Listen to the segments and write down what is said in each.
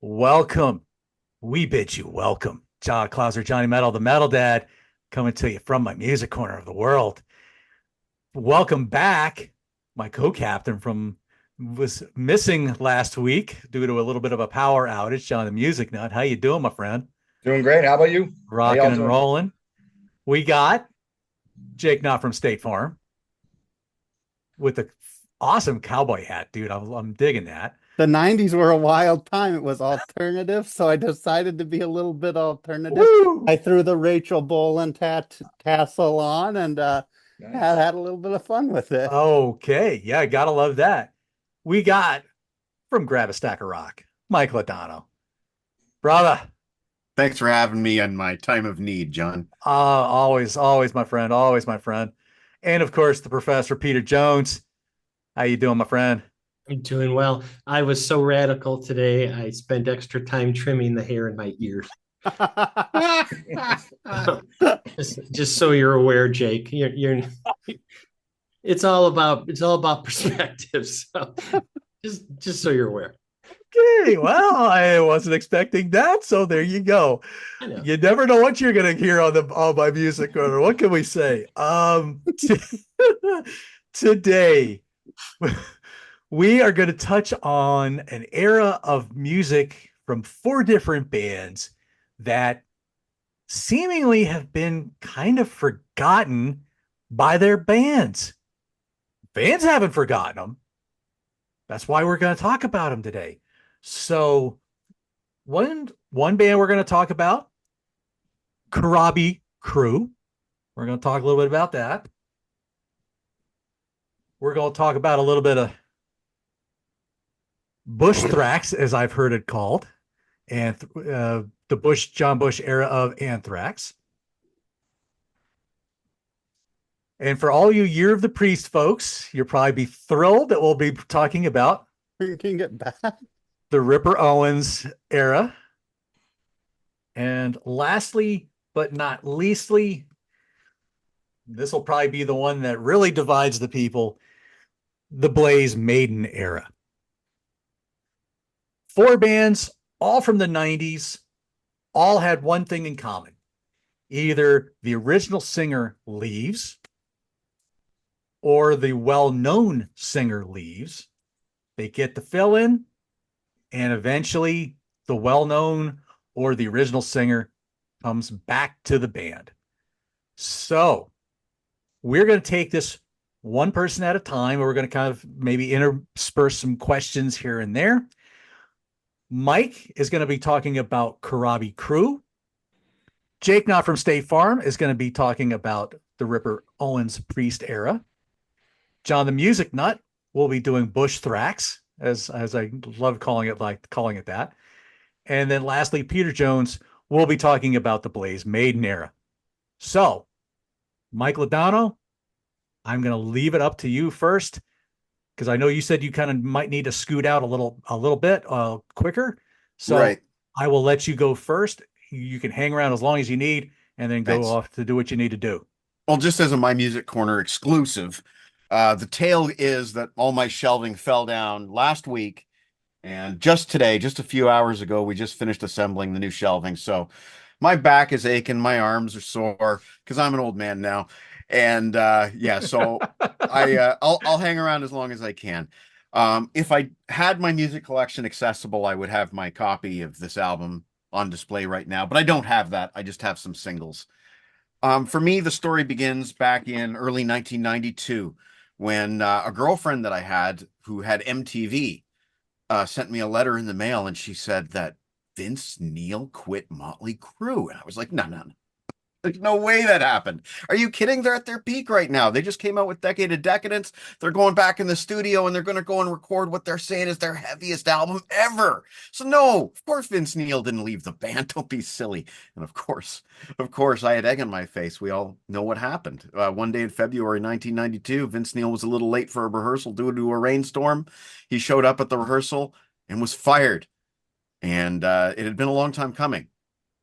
Welcome. We bid you welcome. John Clauser, Johnny Metal, the Metal Dad, coming to you from my music corner of the world. Welcome back. My co-captain was missing last week due to a little bit of a power outage. John the Music Nut. How you doing, my friend? Doing great. How about you? How Rocking y'all and doing? rolling. We got Jake Knott from State Farm with the awesome cowboy hat, dude. I'm digging that. The 90s were a wild time. It was alternative, so I decided to be a little bit alternative. Woo! I threw the Rachel Bolan tassel on and Nice. had a little bit of fun with it. Okay. Yeah, gotta love that. We got from Grab a Stack of Rock, Mike Ladano. Brother, Thanks for having me on my time of need, John. always my friend, always my friend. And of course, the Professor Peter Jones. How you doing, my friend? I'm doing well. I was so radical today. I spent extra time trimming the hair in my ears. Just so you're aware, Jake. It's all about perspective. So just so you're aware. Okay, well, I wasn't expecting that, so there you go. I know. You never know what you're gonna hear on my music corner. What can we say? Today we are going to touch on an era of music from four different bands that seemingly have been kind of forgotten by their bands. Fans haven't forgotten them. That's why we're going to talk about them today. So, one band we're going to talk about, Karabi Crew. We're going to talk a little bit about that. We're going to talk about a little bit of Bush Thrax, as I've heard it called, and the John Bush era of Anthrax. And for all you Year of the Priest folks, you'll probably be thrilled that we'll be talking about You can get back. the Ripper Owens era. And lastly, but not leastly, this will probably be the one that really divides the people, the Blaze Maiden era. Four bands, all from the 90s, all had one thing in common. Either the original singer leaves or the well-known singer leaves. They get the fill-in, and eventually the well-known or the original singer comes back to the band. So we're going to take this one person at a time. We're going to kind of maybe intersperse some questions here and there. Mike is going to be talking about Karabi Crew. Jake Knott from State Farm is going to be talking about the Ripper Owens Priest era. John the Music Nut will be doing Bush Thrax, as I love calling it that. And then lastly, Peter Jones will be talking about the Blaze Maiden era. So, Mike Ladano, I'm going to leave it up to you first, because I know you said you kind of might need to scoot out a little bit quicker. So Right. I will let you go first. You can hang around as long as you need and then go Thanks. off to do what you need to do. Well, just as a My Music Corner exclusive, the tale is that all my shelving fell down last week. And just today, just a few hours ago, we just finished assembling the new shelving. So my back is aching, my arms are sore because I'm an old man now. And so I'll hang around as long as I can. If I had my music collection accessible, I would have my copy of this album on display right now, but I don't have that. I just have some singles. For me, the story begins back in early 1992 when a girlfriend that I had who had MTV sent me a letter in the mail, and she said that Vince Neil quit Motley Crue. And I was like, no. There's no way that happened. Are you kidding? They're at their peak right now. They just came out with Decade of Decadence. They're going back in the studio and they're going to go and record what they're saying is their heaviest album ever. So no, of course Vince Neil didn't leave the band. Don't be silly. And of course, I had egg on my face. We all know what happened. One day in February 1992, Vince Neil was a little late for a rehearsal due to a rainstorm. He showed up at the rehearsal and was fired. And it had been a long time coming.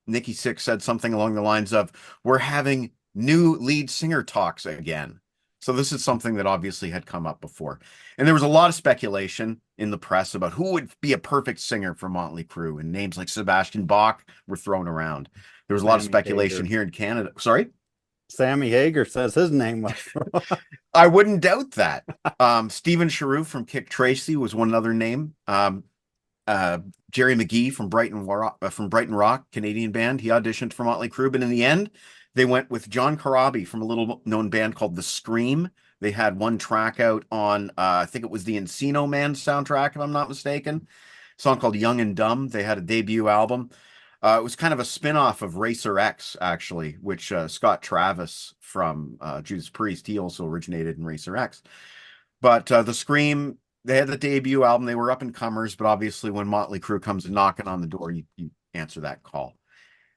Nikki Sixx said something along the lines of, "We're having new lead singer talks again." So this is something that obviously had come up before. And there was a lot of speculation in the press about who would be a perfect singer for Motley Crue, and names like Sebastian Bach were thrown around. There was a lot of Sammy speculation Hagar. here in Canada. Sorry? Sammy Hagar says his name was. I wouldn't doubt that. Stephen Cheroux from Kick Tracy was one other name. Jerry McGee from Brighton Rock, Canadian band. He auditioned for Motley Crue, but in the end, they went with John Corabi from a little-known band called The Scream. They had one track out on, I think it was the Encino Man soundtrack, if I'm not mistaken. A song called Young and Dumb. They had a debut album. It was kind of a spin-off of Racer X, actually, which Scott Travis from Judas Priest, he also originated in Racer X. But The Scream, they had the debut album. They were up-and-comers, but obviously when Motley Crue comes knocking on the door, you answer that call.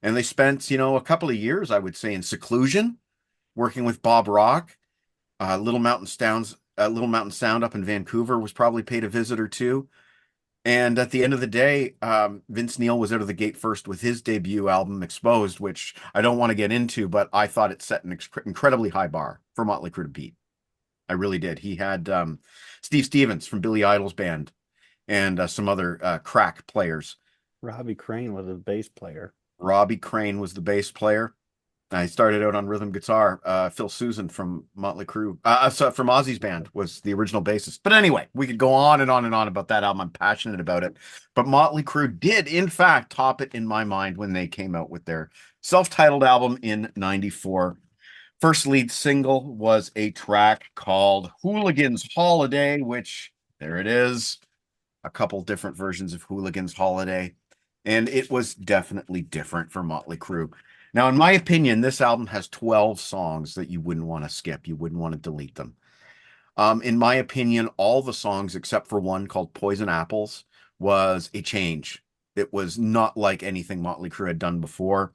And they spent, a couple of years, I would say, in seclusion, working with Bob Rock. Little Mountain Sound up in Vancouver was probably paid a visit or two. And at the end of the day, Vince Neil was out of the gate first with his debut album, Exposed, which I don't want to get into, but I thought it set an incredibly high bar for Motley Crue to beat. I really did. He had Steve Stevens from Billy Idol's band and some other crack players. Robbie Crane was a bass player. Robbie Crane was the bass player. I started out on rhythm guitar. Phil Susan from Motley Crue, from Ozzy's band, was the original bassist. But anyway, we could go on and on and on about that album. I'm passionate about it. But Motley Crue did, in fact, top it in my mind when they came out with their self-titled album in '94. First lead single was a track called Hooligan's Holiday, which, there it is, a couple different versions of Hooligan's Holiday. And it was definitely different for Motley Crue. Now, in my opinion, this album has 12 songs that you wouldn't want to skip. You wouldn't want to delete them. In my opinion, all the songs except for one called Poison Apples was a change. It was not like anything Motley Crue had done before.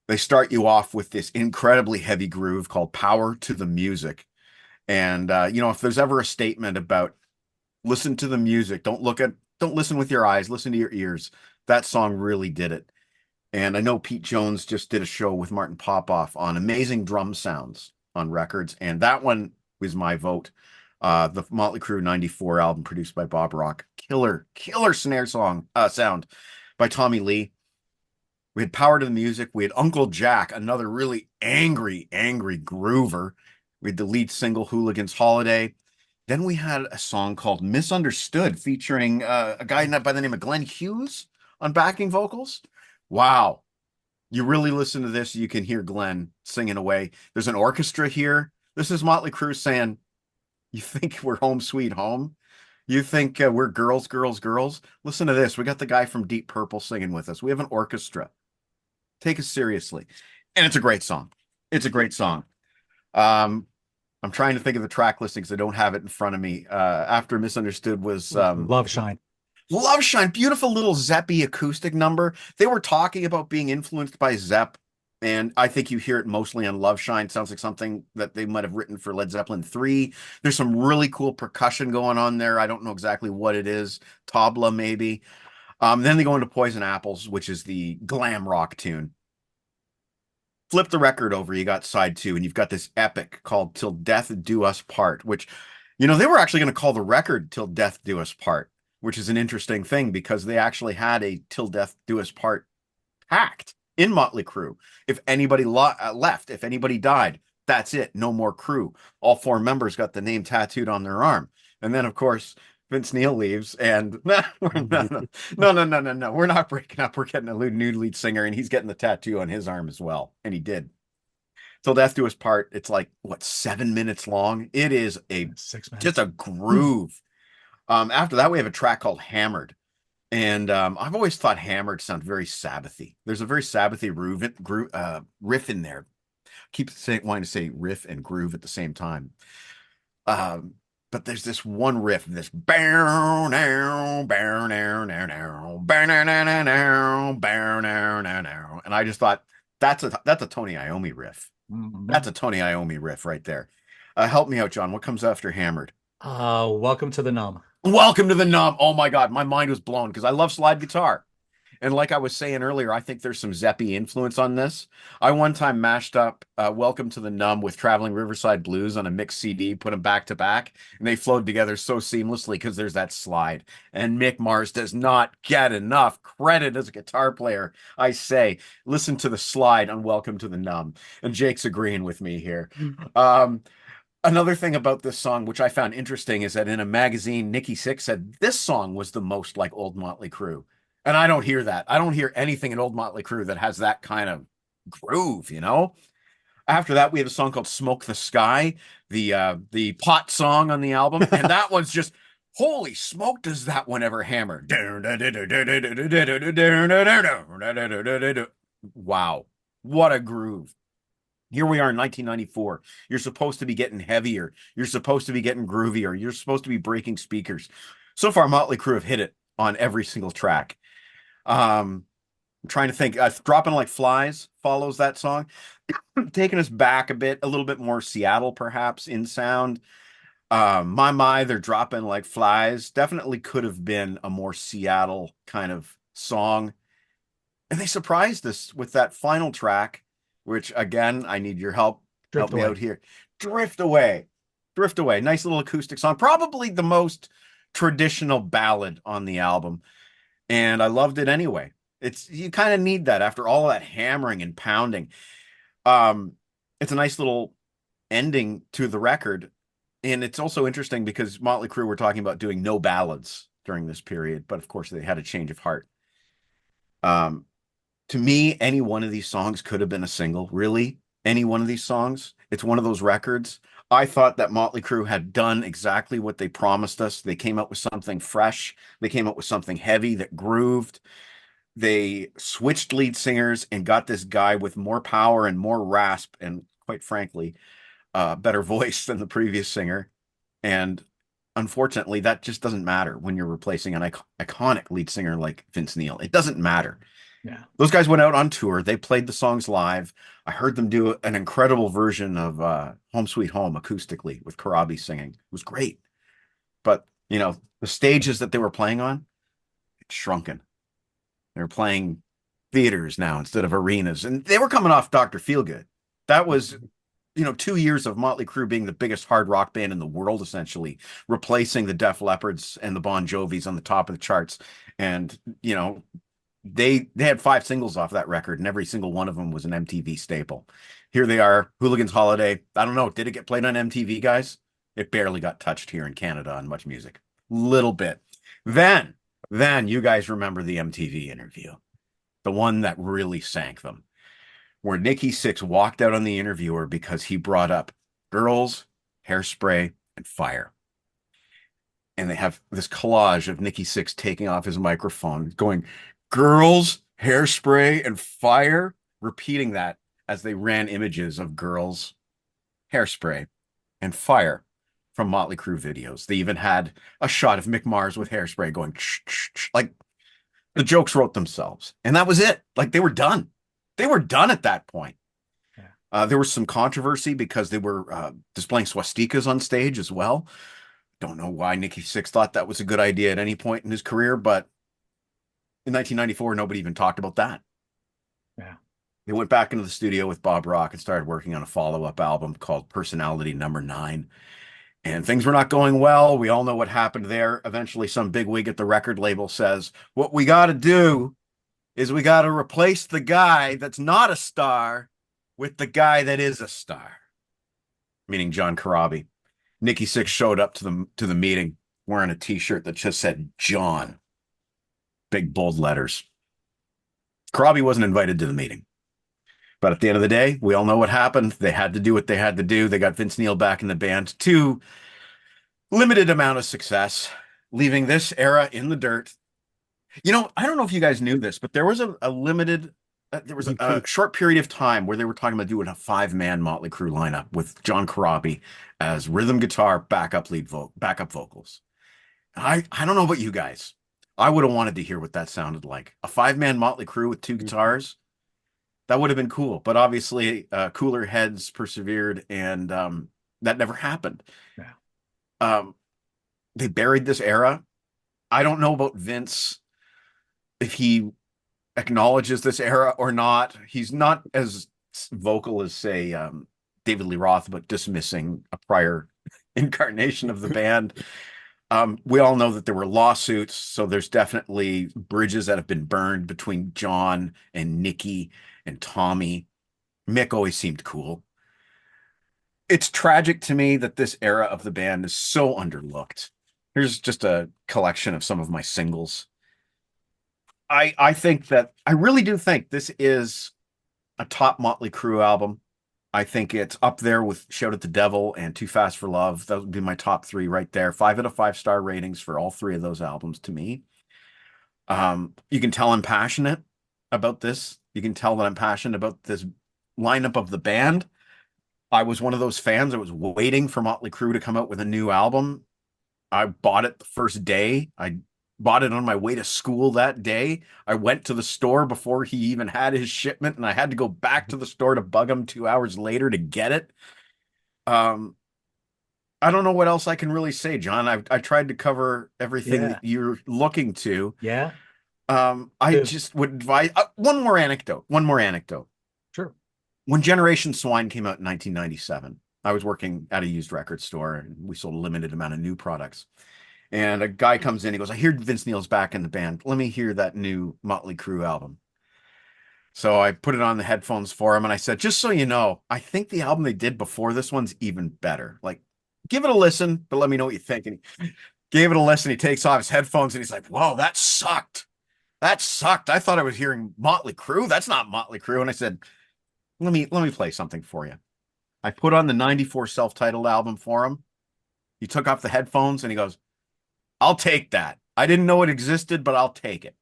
They start you off with this incredibly heavy groove called Power to the Music. And, if there's ever a statement about listen to the music, don't listen with your eyes, listen to your ears, that song really did it. And I know Pete Jones just did a show with Martin Popoff on amazing drum sounds on records. And that one was my vote. The Motley Crue '94 album produced by Bob Rock. Killer snare sound by Tommy Lee. We had Power to the Music. We had Uncle Jack, another really angry groover. We had the lead single, Hooligan's Holiday. Then we had a song called Misunderstood featuring a guy by the name of Glenn Hughes on backing vocals. Wow. You really listen to this, you can hear Glenn singing away. There's an orchestra here. This is Motley Crue saying, you think we're home sweet home? You think we're girls? Listen to this. We got the guy from Deep Purple singing with us. We have an orchestra. Take us seriously. And it's a great song. I'm trying to think of the track listings. I don't have it in front of me. After Misunderstood was Love Shine. Love Shine, beautiful little Zeppy acoustic number. They were talking about being influenced by Zepp, and I think you hear it mostly on Love Shine. Sounds like something that they might have written for Led Zeppelin 3. There's some really cool percussion going on there. I don't know exactly what it is. Tabla, maybe. Then they go into Poison Apples, which is the glam rock tune. Flip the record over, you got side 2, and you've got this epic called Till Death Do Us Part, which, they were actually going to call the record Till Death Do Us Part, which is an interesting thing because they actually had a Till Death Do Us Part pact in Motley Crue. If anybody left, if anybody died, that's it. No more Crue. All 4 members got the name tattooed on their arm. And then, of course, Vince Neil leaves and no. We're not breaking up. We're getting a new lead singer and he's getting the tattoo on his arm as well. And he did. Till Death Do Us Part. It's like, 7 minutes long? It is 6 minutes. Just a groove. After that, we have a track called Hammered. And I've always thought Hammered sounded very Sabbathy. There's a very Sabbathy riff in there. Keep wanting to say riff and groove at the same time. But there's this one riff, this and I just thought that's a Tony Iommi riff. Mm-hmm. That's a Tony Iommi riff right there. Help me out, John. What comes after Hammered? Welcome to the Numb. Welcome to the Numb. Oh my God, my mind was blown because I love slide guitar. And like I was saying earlier, I think there's some Zeppy influence on this. I one time mashed up Welcome to the Numb with Traveling Riverside Blues on a mixed CD, put them back to back, and they flowed together so seamlessly because there's that slide. And Mick Mars does not get enough credit as a guitar player. I say, listen to the slide on Welcome to the Numb. And Jake's agreeing with me here. Another thing about this song, which I found interesting, is that in a magazine, Nikki Sixx said this song was the most like old Motley Crue. And I don't hear that. I don't hear anything in old Motley Crue that has that kind of groove, you know? After that, we have a song called Smoke the Sky, the pot song on the album. And that one's just, holy smoke, does that one ever hammer. Wow. What a groove. Here we are in 1994. You're supposed to be getting heavier. You're supposed to be getting groovier. You're supposed to be breaking speakers. So far, Motley Crue have hit it on every single track. I'm trying to think. Dropping Like Flies follows that song, taking us back a bit, a little bit more Seattle, perhaps, in sound. My, they're dropping like flies. Definitely could have been a more Seattle kind of song. And they surprised us with that final track, which, again, I need your help. Help me out here. Drift Away. Drift Away. Nice little acoustic song. Probably the most traditional ballad on the album. And I loved it anyway. You kind of need that after all of that hammering and pounding. It's a nice little ending to the record. And it's also interesting because Motley Crue were talking about doing no ballads during this period. But of course, they had a change of heart. To me, any one of these songs could have been a single, really. Any one of these songs. It's one of those records. I thought that Motley Crue had done exactly what they promised us. They came up with something fresh. They came up with something heavy that grooved. They switched lead singers and got this guy with more power and more rasp and, quite frankly, better voice than the previous singer. And unfortunately, that just doesn't matter when you're replacing an iconic lead singer like Vince Neil. It doesn't matter. Yeah. Those guys went out on tour. They played the songs live. I heard them do an incredible version of Home Sweet Home acoustically with Corabi singing. It was great. But, the stages that they were playing on, it's shrunken. They're playing theaters now instead of arenas. And they were coming off Dr. Feelgood. That was, 2 years of Motley Crue being the biggest hard rock band in the world, essentially, replacing the Def Leppards and the Bon Jovis on the top of the charts. And, they had 5 singles off that record, and every single one of them was an MTV staple. Here they are, Hooligan's Holiday. I don't know, did it get played on MTV, guys? It barely got touched here in Canada on Much Music. Little bit. Then you guys remember the MTV interview, the one that really sank them, where Nikki Sixx walked out on the interviewer because he brought up Girls, Hairspray, and Fire. And they have this collage of Nikki Sixx taking off his microphone, going, Girls, Hairspray, and Fire, repeating that as they ran images of Girls, Hairspray, and Fire from Motley Crue videos. They even had a shot of Mick Mars with Hairspray going, like the jokes wrote themselves. And that was it. Like they were done. They were done at that point. Yeah. There was some controversy because they were displaying swastikas on stage as well. Don't know why Nikki Sixx thought that was a good idea at any point in his career, but in 1994, nobody even talked about that. Yeah. They went back into the studio with Bob Rock and started working on a follow-up album called Personality Number 9. And things were not going well. We all know what happened there. Eventually, some bigwig at the record label says, what we got to do is we got to replace the guy that's not a star with the guy that is a star, meaning John Corabi. Nikki Sixx showed up to the meeting wearing a T-shirt that just said John. Big bold letters. Corabi wasn't invited to the meeting. But at the end of the day, we all know what happened. They had to do what they had to do. They got Vince Neil back in the band to limited amount of success, leaving this era in the dirt. I don't know if you guys knew this, but there was a short period of time where they were talking about doing a 5-man Motley Crue lineup with John Corabi as rhythm guitar, backup vocals. I don't know about you guys. I would have wanted to hear what that sounded like. A 5-man Motley Crue with 2 guitars. That would have been cool. But obviously, cooler heads persevered, and that never happened. Yeah. They buried this era. I don't know about Vince, if he acknowledges this era or not. He's not as vocal as, say, David Lee Roth about dismissing a prior incarnation of the band. We all know that there were lawsuits, so there's definitely bridges that have been burned between John and Nikki and Tommy. Mick always seemed cool. It's tragic to me that this era of the band is so underlooked. Here's just a collection of some of my singles. I think that I really do think this is a top Motley Crue album. I think it's up there with Shout at the Devil and Too Fast for Love. That would be my top three right there. 5 out of 5 star ratings for all three of those albums to me. You can tell I'm passionate about this. You can tell that I'm passionate about this lineup of the band. I was one of those fans that was waiting for Motley Crue to come out with a new album. I bought it the first day. I bought it on my way to school that day. I went to the store before he even had his shipment, and I had to go back to the store to bug him 2 hours later to get it. I don't know what else I can really say, John. I tried to cover everything that you're looking to. Yeah. I just would advise one more anecdote. Sure. When Generation Swine came out in 1997, I was working at a used record store, and we sold a limited amount of new products. And a guy comes in, he goes, I hear Vince Neil's back in the band. Let me hear that new Motley Crue album. So I put it on the headphones for him, and I said, just so you know, I think the album they did before this one's even better. Like, give it a listen, but let me know what you think. And he gave it a listen. He takes off his headphones, and he's like, whoa, that sucked. That sucked. I thought I was hearing Motley Crue. That's not Motley Crue. And I said, let me play something for you. I put on the 94 self-titled album for him. He took off the headphones, and he goes, I'll take that. I didn't know it existed, but I'll take it.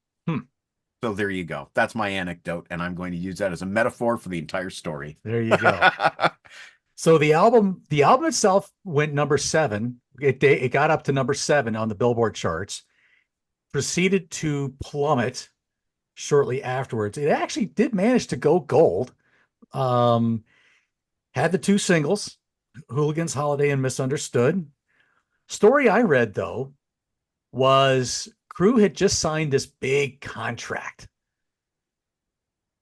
So there you go. That's my anecdote, and I'm going to use that as a metaphor for the entire story. There you go. So the album itself went number 7. It got up to number 7 on the Billboard charts, proceeded to plummet shortly afterwards. It actually did manage to go gold. Had the 2 singles, Hooligans Holiday and Misunderstood. Story I read, though, was Crue had just signed this big contract,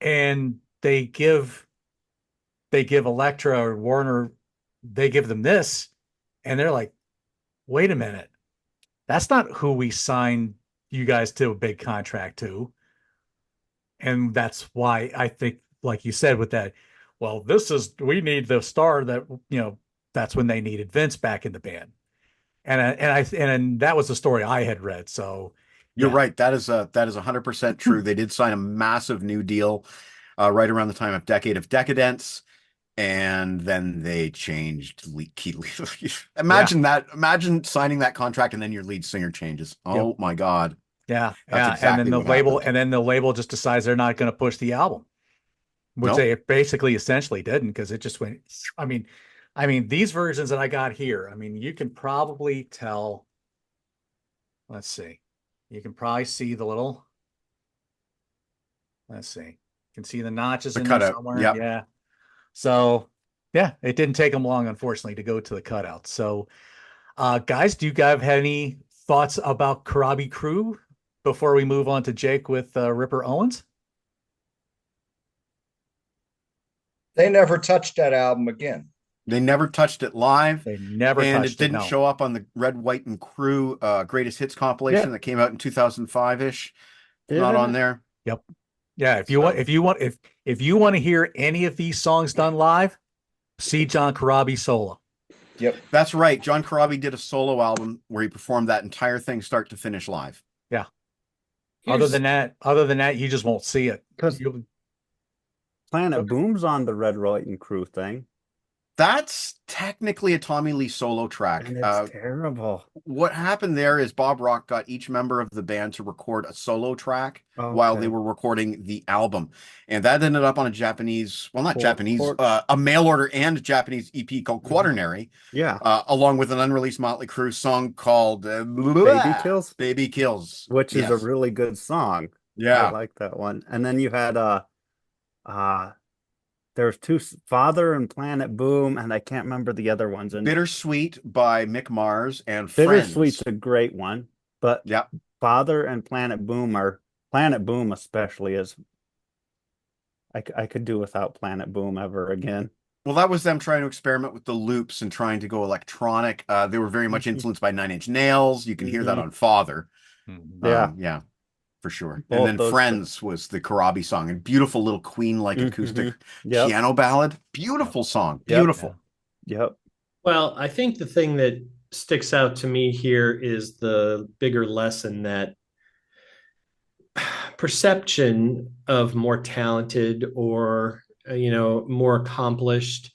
and they give Elektra or Warner, they give them this, and they're like, wait a minute, that's not who we signed you guys to a big contract to. And that's why I think, like you said, with that, well, we need the star that, that's when they needed Vince back in the band. And that was the story I had read. So you're right. That is 100% true. They did sign a massive new deal right around the time of Decade of Decadence, and then they changed key lead. Imagine that. Imagine signing that contract and then your lead singer changes. Oh my God. Yeah. That's exactly and then the happened. label just decides they're not going to push the album, which they basically essentially didn't, because it just went. I mean, these versions that I got here, you can probably tell. Let's see. You can probably see the little. Let's see. You can see the notches in there somewhere. Yep. Yeah. So, yeah, it didn't take them long, unfortunately, to go to the cutout. So, guys, do you guys have any thoughts about Karabi Crew before we move on to Jake with Ripper Owens? They never touched that album again. They never touched it live. They never and touched it. Didn't show up on the Red, White, and Crew Greatest Hits compilation that came out in 2005-ish. Not on there. Yep. Yeah. If you want to hear any of these songs done live, see John Karabi solo. Yep. That's right. John Karabi did a solo album where he performed that entire thing start to finish live. Yeah. Other than that, you just won't see it. Because Planet Boom's on the Red, White, and Crew thing. That's technically a Tommy Lee solo track. And it's terrible. What happened there is Bob Rock got each member of the band to record a solo track while they were recording the album. And that ended up on a Japanese, a mail order and Japanese EP called Quaternary. Yeah. Along with an unreleased Motley Crue song called Baby Kills. Baby Kills. Which is a really good song. Yeah. I like that one. And then you had there's 2, Father and Planet Boom, and I can't remember the other ones. And Bittersweet by Mick Mars and Friends. Bittersweet's a great one, but Father and Planet Boom are Planet Boom especially is. I could do without Planet Boom ever again. Well, that was them trying to experiment with the loops and trying to go electronic. They were very much influenced by Nine Inch Nails. You can hear that Mhm. on Father. Yeah, Yeah, for sure. And both then those. Friends was the Karabi song, and beautiful little Queen-like acoustic Yep. piano ballad. Beautiful song. Yep. Beautiful. Yep. Well, I think the thing that sticks out to me here is the bigger lesson that perception of more talented or more accomplished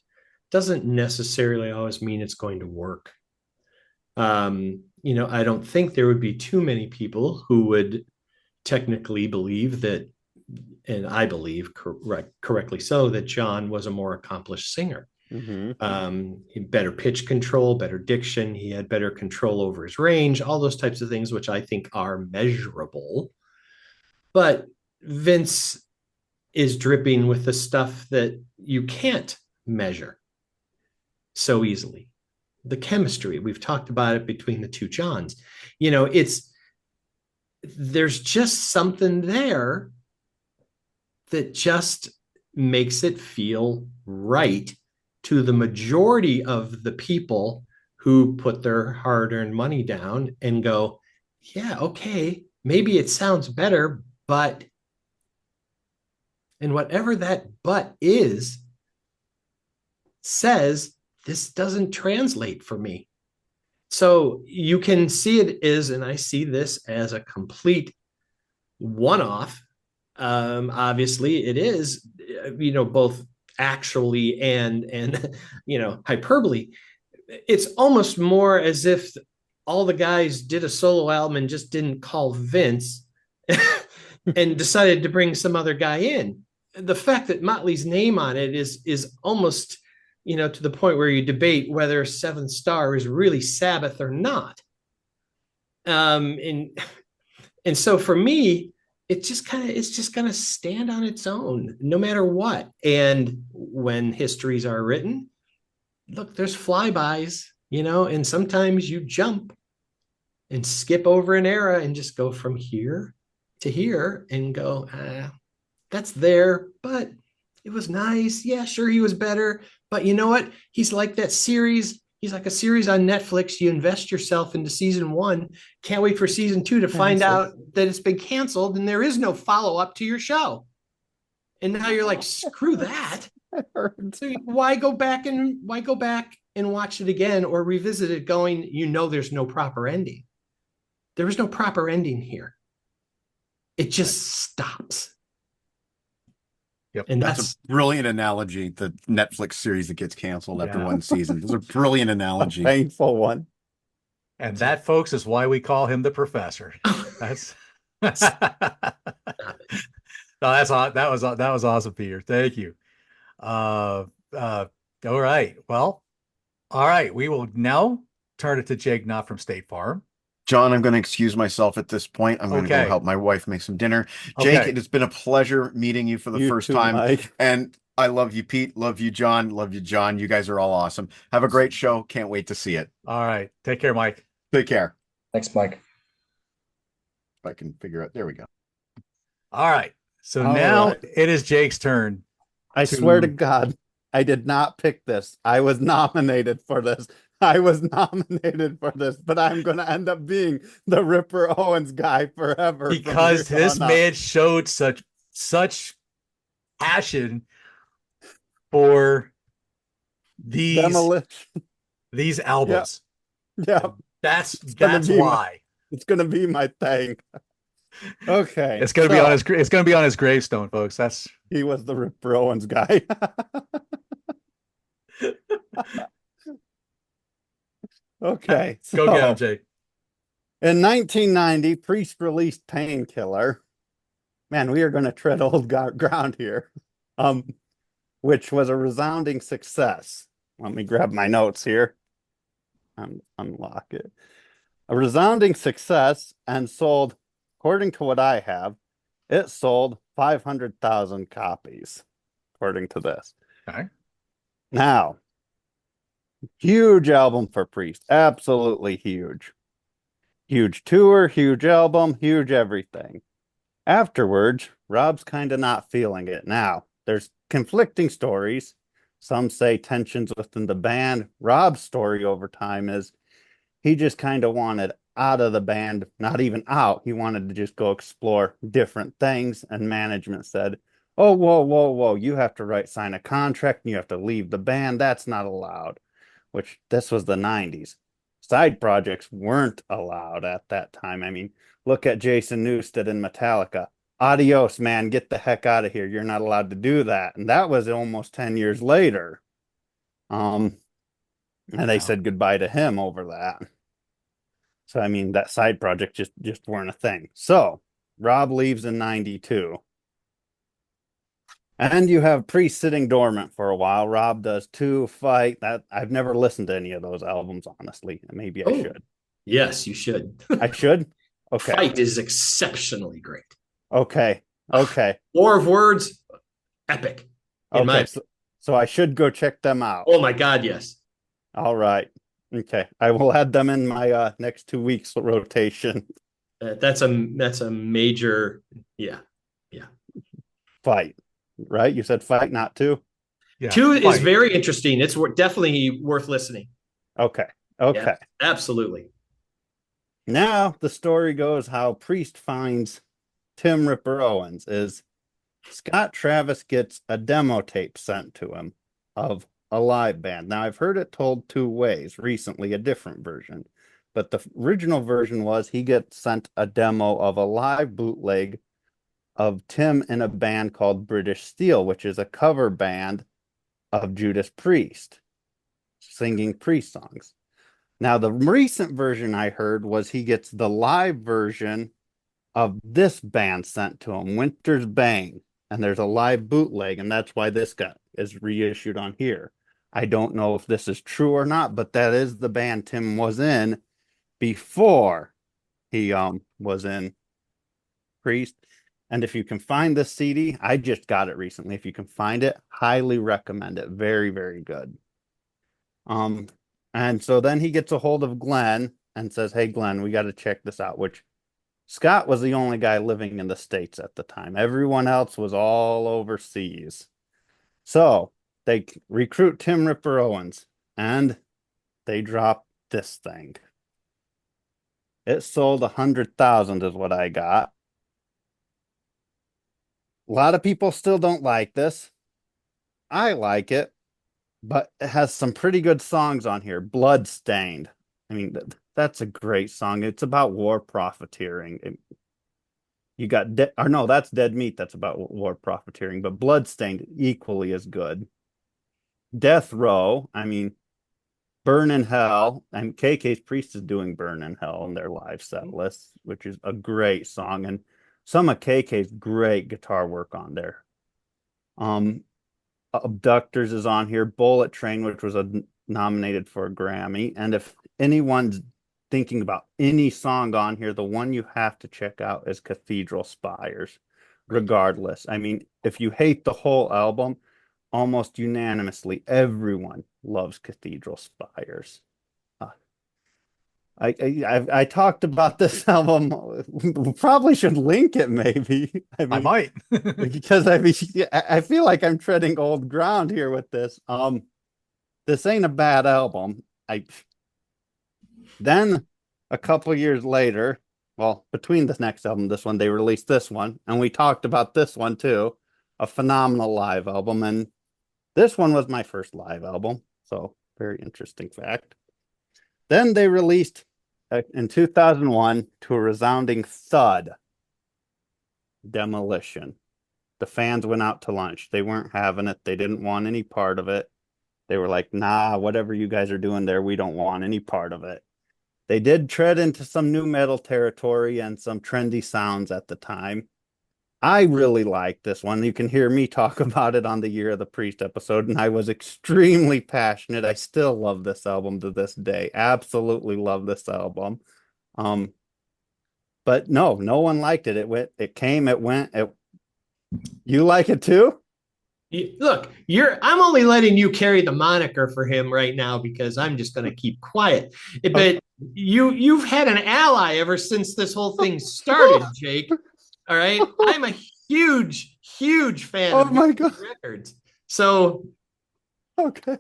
doesn't necessarily always mean it's going to work. I don't think there would be too many people who would technically believe that, and I believe correctly so, that John was a more accomplished singer. hmm He had better pitch control, better diction. He had better control over his range, all those types of things, which I think are measurable. But Vince is dripping with the stuff that you can't measure so easily. The chemistry, we've talked about it between the two Johns. There's just something there that just makes it feel right to the majority of the people who put their hard-earned money down and go, yeah, okay, maybe it sounds better, but, and whatever that but is, says this doesn't translate for me. So you can see it as, and I see this as a complete one-off. Obviously, it is, both actually and hyperbole. It's almost more as if all the guys did a solo album and just didn't call Vince and decided to bring some other guy in. The fact that Motley's name on it is almost, to the point where you debate whether Seventh Star is really Sabbath or not. And so for me, it's just going to stand on its own no matter what. And when histories are written, look, there's flybys, and sometimes you jump and skip over an era and just go from here to here and go, that's there, but it was nice. Yeah, sure, he was better. But you know what? He's like that series. He's like a series on Netflix. You invest yourself into season 1. Can't wait for season 2 to find out that it's been canceled and there is no follow-up to your show. And now you're like, screw that. So why go back and watch it again or revisit it going, there's no proper ending. There is no proper ending here. It just stops. Yep. And That's a brilliant analogy. The Netflix series that gets canceled after one season. That's a brilliant analogy. A painful one. And that, folks, is why we call him the professor. That's no, that was awesome, Peter. Thank you. All right. Well, all right. We will now turn it to Jake, not from State Farm. John, I'm going to excuse myself at this point. I'm going to go help my wife make some dinner. Jake, it has been a pleasure meeting you for the first time. Mike. And I love you, Pete. Love you, John. Love you, John. You guys are all awesome. Have a great show. Can't wait to see it. All right. Take care, Mike. Take care. Thanks, Mike. If I can figure out. There we go. All right. So now it is Jake's turn. I swear to God, I did not pick this. I was nominated for this. But I'm going to end up being the Ripper Owens guy forever. Because this man showed such passion for these albums. Yeah. That's why. It's going to be my thing. Okay. It's going to be on his gravestone, folks. He was the Ripper Owens guy. Okay. Go get him, Jake. In 1990, Priest released Painkiller. Man, we are going to tread old ground here. Which was a resounding success. Let me grab my notes here. Unlock it. A resounding success and sold, according to what I have, it sold 500,000 copies, according to this. Okay. Now, huge album for Priest. Absolutely huge. Huge tour, huge album, huge everything. Afterwards, Rob's kind of not feeling it. Now, there's conflicting stories. Some say tensions within the band. Rob's story over time is he just kind of wanted out of the band, not even out. He wanted to just go explore different things. And management said, oh, whoa, whoa, whoa, you have to sign a contract and you have to leave the band. That's not allowed, which this was the 90s. Side projects weren't allowed at that time. I mean, look at Jason Newsted in Metallica. Adios, man, get the heck out of here. You're not allowed to do that. And that was almost 10 years later. And they said goodbye to him over that. So, I mean, that side project just weren't a thing. So, Rob leaves in 92. And you have Priest sitting dormant for a while. Rob does two Fight. That I've never listened to any of those albums, honestly. Maybe I should. Yes, you should. I should? Okay. Fight is exceptionally great. Okay. War of Words, epic. Okay. So I should go check them out. Oh my God, yes. All right. Okay. I will add them in my next 2 weeks rotation. That's a major, yeah. Fight, right? You said Fight, not two? Yeah, two Fight. is very interesting. It's definitely worth listening. Okay. Yeah, absolutely. Now the story goes how Priest finds Tim Ripper Owens is Scott Travis gets a demo tape sent to him of a live band. Now I've heard it told two ways recently, a different version, but the original version was he gets sent a demo of a live bootleg of Tim in a band called British Steel, which is a cover band of Judas Priest singing Priest songs. Now the recent version I heard was he gets the live version of this band sent to him, Winter's Bane, and there's a live bootleg, and that's why this is reissued on here. I don't know if this is true or not, but that is the band Tim was in before he was in Priest. And if you can find this CD, I just got it recently. If you can find it, highly recommend it. Very, very good. And so then he gets a hold of Glenn and says, hey, Glenn, we got to check this out, which Scott was the only guy living in the States at the time. Everyone else was all overseas. So they recruit Tim Ripper Owens and they drop this thing. It sold 100,000 is what I got. A lot of people still don't like this. I like it, but it has some pretty good songs on here. Bloodstained. I mean, that's a great song. It's about war profiteering. You got that's Dead Meat. That's about war profiteering, but Bloodstained equally as good. Death Row. I mean, Burn in Hell, and KK's Priest is doing Burn in Hell in their live set list, which is a great song, and some of KK's great guitar work on there. Abductors is on here. Bullet Train, which was nominated for a Grammy. And if anyone's thinking about any song on here, the one you have to check out is Cathedral Spires. Regardless, I mean, if you hate the whole album, almost unanimously, everyone loves Cathedral Spires. I talked about this album. Probably should link it, maybe. I might. Because I feel like I'm treading old ground here with this. This ain't a bad album. Then a couple years later, well, between the next album, this one, they released this one, and we talked about this one too. A phenomenal live album, and this one was my first live album, so very interesting fact. Then they released in 2001 to a resounding thud, Demolition. The fans went out to lunch. They weren't having it. They didn't want any part of it. They were like, nah, whatever you guys are doing there, we don't want any part of it. They did tread into some new metal territory and some trendy sounds at the time. I really like this one. You can hear me talk about it on the Year of the Priest episode, and I was extremely passionate. I still love this album to this day. Absolutely love this album. But no one liked it. It came, it went. You like it too? Look, I'm only letting you carry the moniker for him right now because I'm just going to keep quiet. But you've had an ally ever since this whole thing started, Jake. All right. I'm a huge, huge fan Oh of my these God. records. So Okay.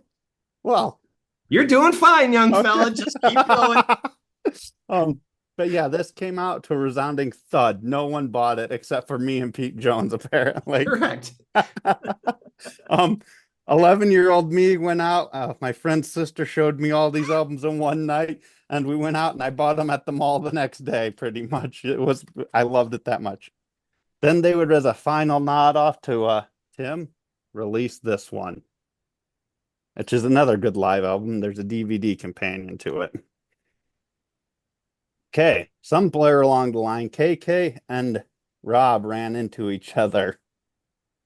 Well, you're doing fine, young fella. okay. Just keep going. But yeah, this came out to a resounding thud. No one bought it except for me and Pete Jones, apparently. Correct. um, 11-year-old me went out. My friend's sister showed me all these albums in one night, and we went out and I bought them at the mall the next day, pretty much. I loved it that much. Then they would, as a final nod off to Tim, release this one, which is another good live album. There's a DVD companion to it. Okay, somewhere along the line, KK and Rob ran into each other,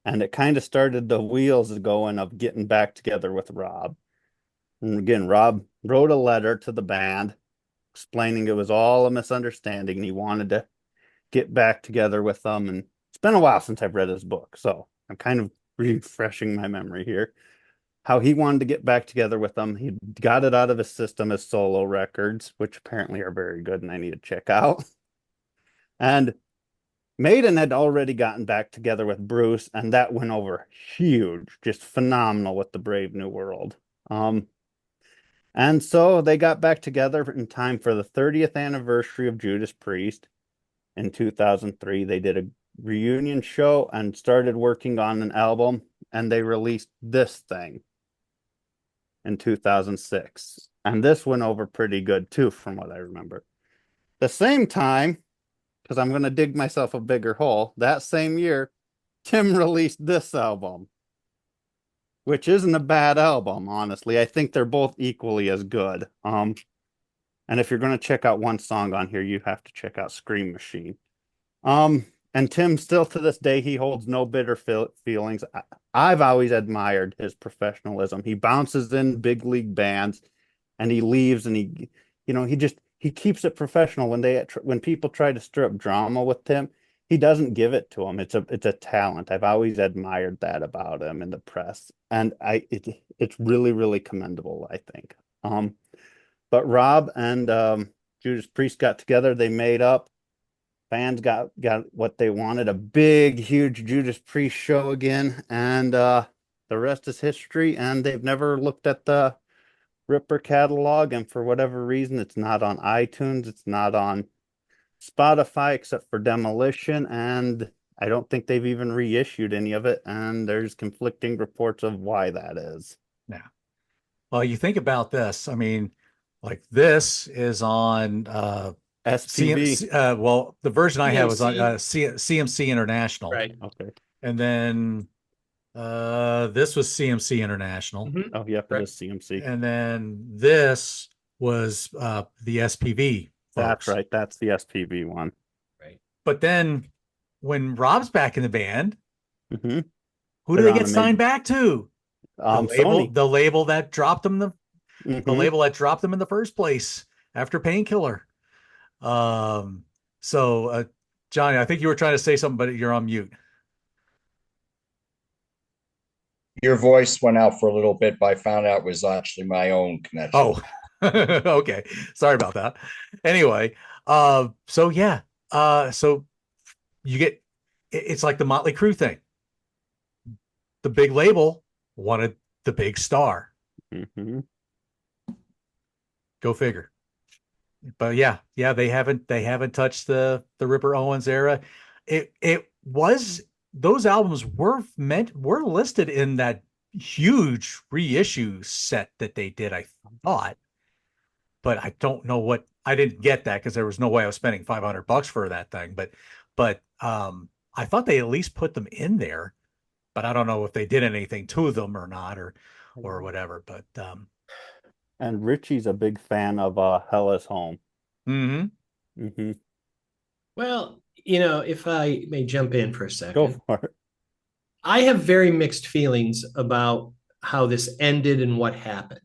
and it kind of started the wheels going of getting back together with Rob. And again, Rob wrote a letter to the band explaining it was all a misunderstanding and he wanted to get back together with them. And it's been a while since I've read his book, so I'm kind of refreshing my memory here. How he wanted to get back together with them. He got it out of his system as solo records, which apparently are very good and I need to check out. And Maiden had already gotten back together with Bruce, and that went over huge, just phenomenal with the Brave New World. And so they got back together in time for the 30th anniversary of Judas Priest in 2003. They did a reunion show and started working on an album, and they released this thing in 2006. And this went over pretty good too, from what I remember. The same time, because I'm going to dig myself a bigger hole, that same year, Tim released this album, which isn't a bad album, honestly. I think they're both equally as good. And if you're going to check out one song on here, you have to check out Scream Machine. And Tim, still to this day, he holds no bitter feelings. I've always admired his professionalism. He bounces in big league bands and he leaves and he keeps it professional. When people try to stir up drama with Tim, he doesn't give it to them. It's a talent. I've always admired that about him in the press. And it's really, really commendable, I think. But Rob and Judas Priest got together, they made up. Fans got what they wanted, a big, huge Judas Priest show again, and the rest is history. And they've never looked at the Ripper catalog, and for whatever reason, it's not on iTunes, it's not on Spotify except for Demolition, and I don't think they've even reissued any of it, and there's conflicting reports of why that is. Yeah. Well, you think about this. I mean, like this is on SPV. well, the version I have was on CMC. CMC International. Right. Okay. And then this was CMC International. Mhm. Oh, yep, it Right. is CMC. And then this was the SPV That's folks. right. That's the SPV one. Right. But then when Rob's back in the band, Mm-hmm. who do They're they on get a signed major- back to? Sony. The label that dropped them the Mhm. label that dropped them in the first place after Painkiller. So Johnny, I think you were trying to say something, but you're on mute. Your voice went out for a little bit, but I found out it was actually my own connection. Oh, okay. Sorry about that. Anyway, so yeah, so you get it's like the Motley Crue thing. The big label wanted the big star. Mm-hmm. Go figure. But yeah, they haven't touched the Ripper Owens era. It was those albums were listed in that huge reissue set that they did, I thought. But I don't know what I didn't get that because there was no way I was spending $500 for that thing. But I thought they at least put them in there, but I don't know if they did anything to them or not or whatever. But And Richie's a big fan of Hell is Home. mm-hmm. Mm-hmm. Well, if I may jump in for a Go second, for it. I have very mixed feelings about how this ended and what happened.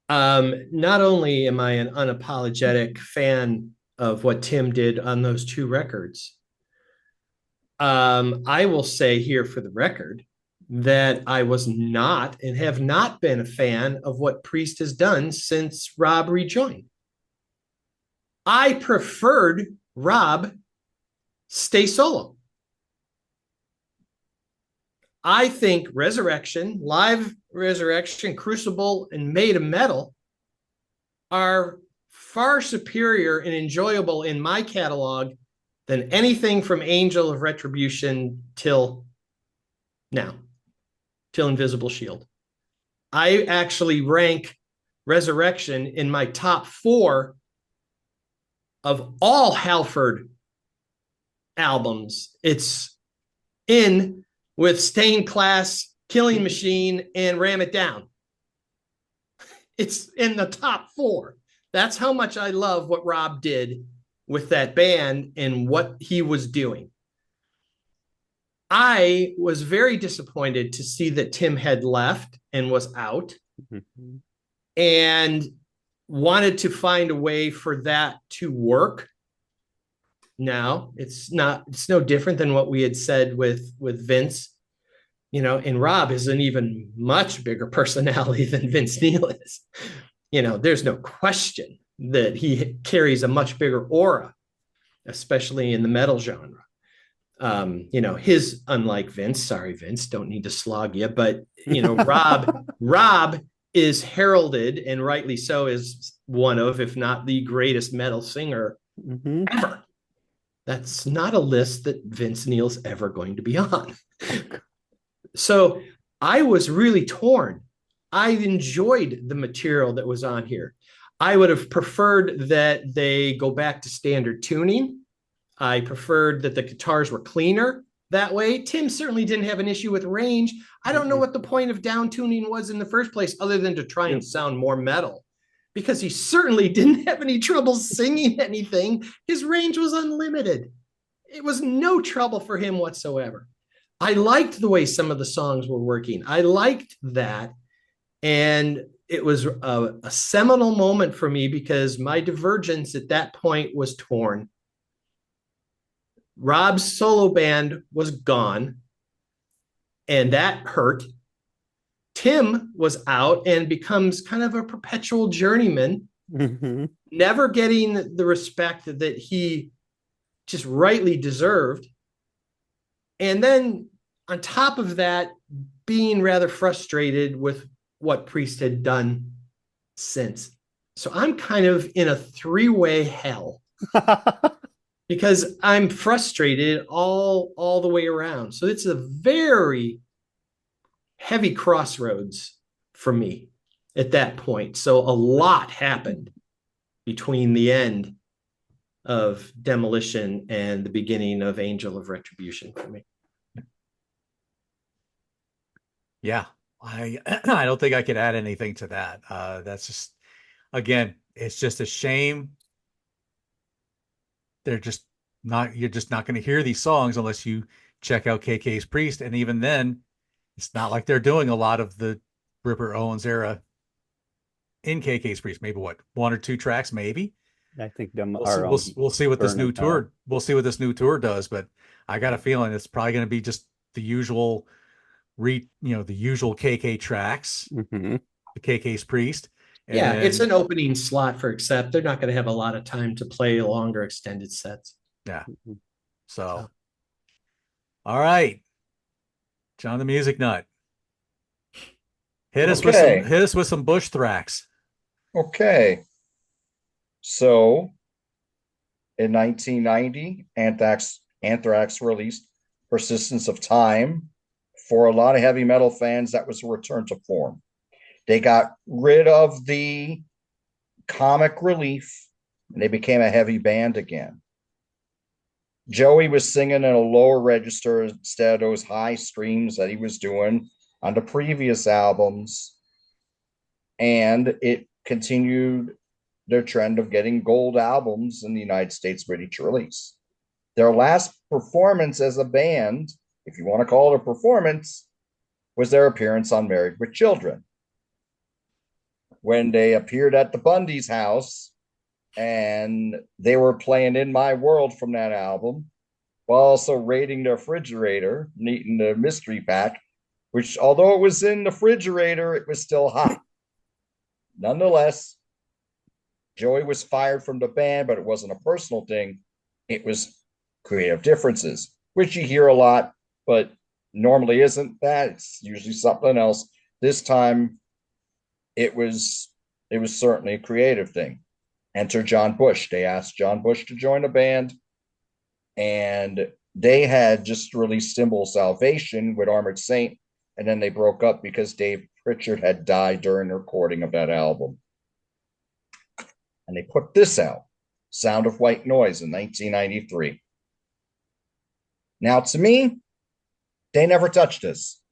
Not only am I an unapologetic fan of what Tim did on those two records, I will say here for the record that I was not and have not been a fan of what Priest has done since Rob rejoined. I preferred Rob stay solo. I think Resurrection, Live Resurrection, Crucible, and Made of Metal are far superior and enjoyable in my catalog than anything from Angel of Retribution till now, till Invisible Shield. I actually rank Resurrection in my top 4 of all Halford albums. It's in with Stained Class, Killing Machine, and Ram It Down. It's in the top 4. That's how much I love what Rob did with that band and what he was doing. I was very disappointed to see that Tim had left and was out, and wanted to find a way for that to work. Now it's no different than what we had said with Vince, and Rob is an even much bigger personality than Vince Neil is. There's no question that he carries a much bigger aura, especially in the metal genre. His, unlike Vince, sorry, Vince, don't need to slog you, but Rob is heralded, and rightly so, as one of, if not the greatest metal singer ever. That's not a list that Vince Neil's ever going to be on. So I was really torn. I enjoyed the material that was on here. I would have preferred that they go back to standard tuning. I preferred that the guitars were cleaner that way. Tim certainly didn't have an issue with range. I don't know what the point of down tuning was in the first place, other than to try and sound more metal, because he certainly didn't have any trouble singing anything. His range was unlimited. It was no trouble for him whatsoever. I liked the way some of the songs were working. I liked that. And it was a seminal moment for me, because my divergence at that point was torn. Rob's solo band was gone, and that hurt. Tim was out and becomes kind of a perpetual journeyman, never getting the respect that he just rightly deserved. And then on top of that, being rather frustrated with what Priest had done since. So I'm kind of in a 3-way hell. Because I'm frustrated all the way around. So it's a very heavy crossroads for me at that point. So a lot happened between the end of Demolition and the beginning of Angel of Retribution for me. Yeah, I don't think I could add anything to that. That's just, again, it's just a shame. You're just not going to hear these songs unless you check out KK's Priest. And even then, it's not like they're doing a lot of the Ripper Owens era in KK's Priest. Maybe 1 or 2 tracks, maybe. I think we'll see what this new tour. We'll see what this new tour does. But I got a feeling it's probably going to be just the usual, the usual KK tracks, the KK's Priest. Yeah, it's an opening slot for Accept. They're not going to have a lot of time to play longer extended sets. Yeah. So, all right, John the Music Nut, hit us with some Bush Thrax. Okay. So, in 1990, Anthrax released "Persistence of Time." For a lot of heavy metal fans, that was a return to form. They got rid of the comic relief, and they became a heavy band again. Joey was singing in a lower register instead of those high screams that he was doing on the previous albums. And it continued their trend of getting gold albums in the United States British release. Their last performance as a band, if you want to call it a performance, was their appearance on Married with Children, when they appeared at the Bundy's house, and they were playing In My World from that album, while also raiding the refrigerator and eating the mystery pack, which, although it was in the refrigerator, it was still hot. Nonetheless, Joey was fired from the band, but it wasn't a personal thing. It was creative differences, which you hear a lot, but normally isn't that. It's usually something else. This time it was certainly a creative thing. Enter John Bush. They asked John Bush to join a band, and they had just released Symbol of Salvation with Armored Saint, and then they broke up because Dave Pritchard had died during the recording of that album. And they put this out, Sound of White Noise, in 1993. Now, to me, they never touched this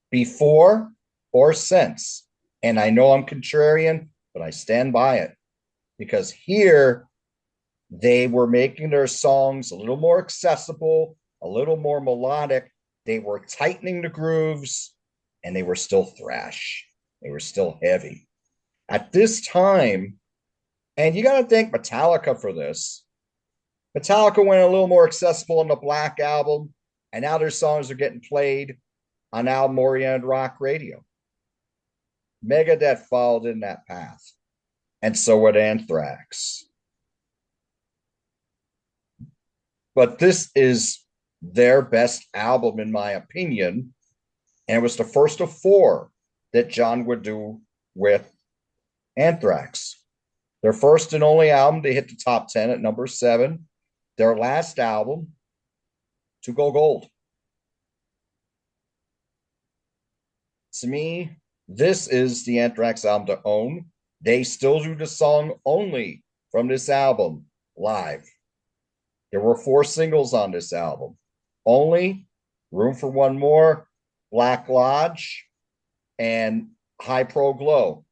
before or since. And I know I'm contrarian, but I stand by it, because here they were making their songs a little more accessible, a little more melodic. They were tightening the grooves, and they were still thrash. They were still heavy. At this time, and you got to thank Metallica for this. Metallica went a little more accessible on the Black Album, and now their songs are getting played on album-oriented rock radio. Megadeth followed in that path, and so would Anthrax. But this is their best album, in my opinion, and it was the first of 4 that John would do with Anthrax. Their first and only album, they hit the top 10 at number 7. Their last album, to go gold. To me, this is the Anthrax album to own. They still do the song only from this album live. There were 4 singles on this album. Only, Room for One More, Black Lodge, and High Pro Glow.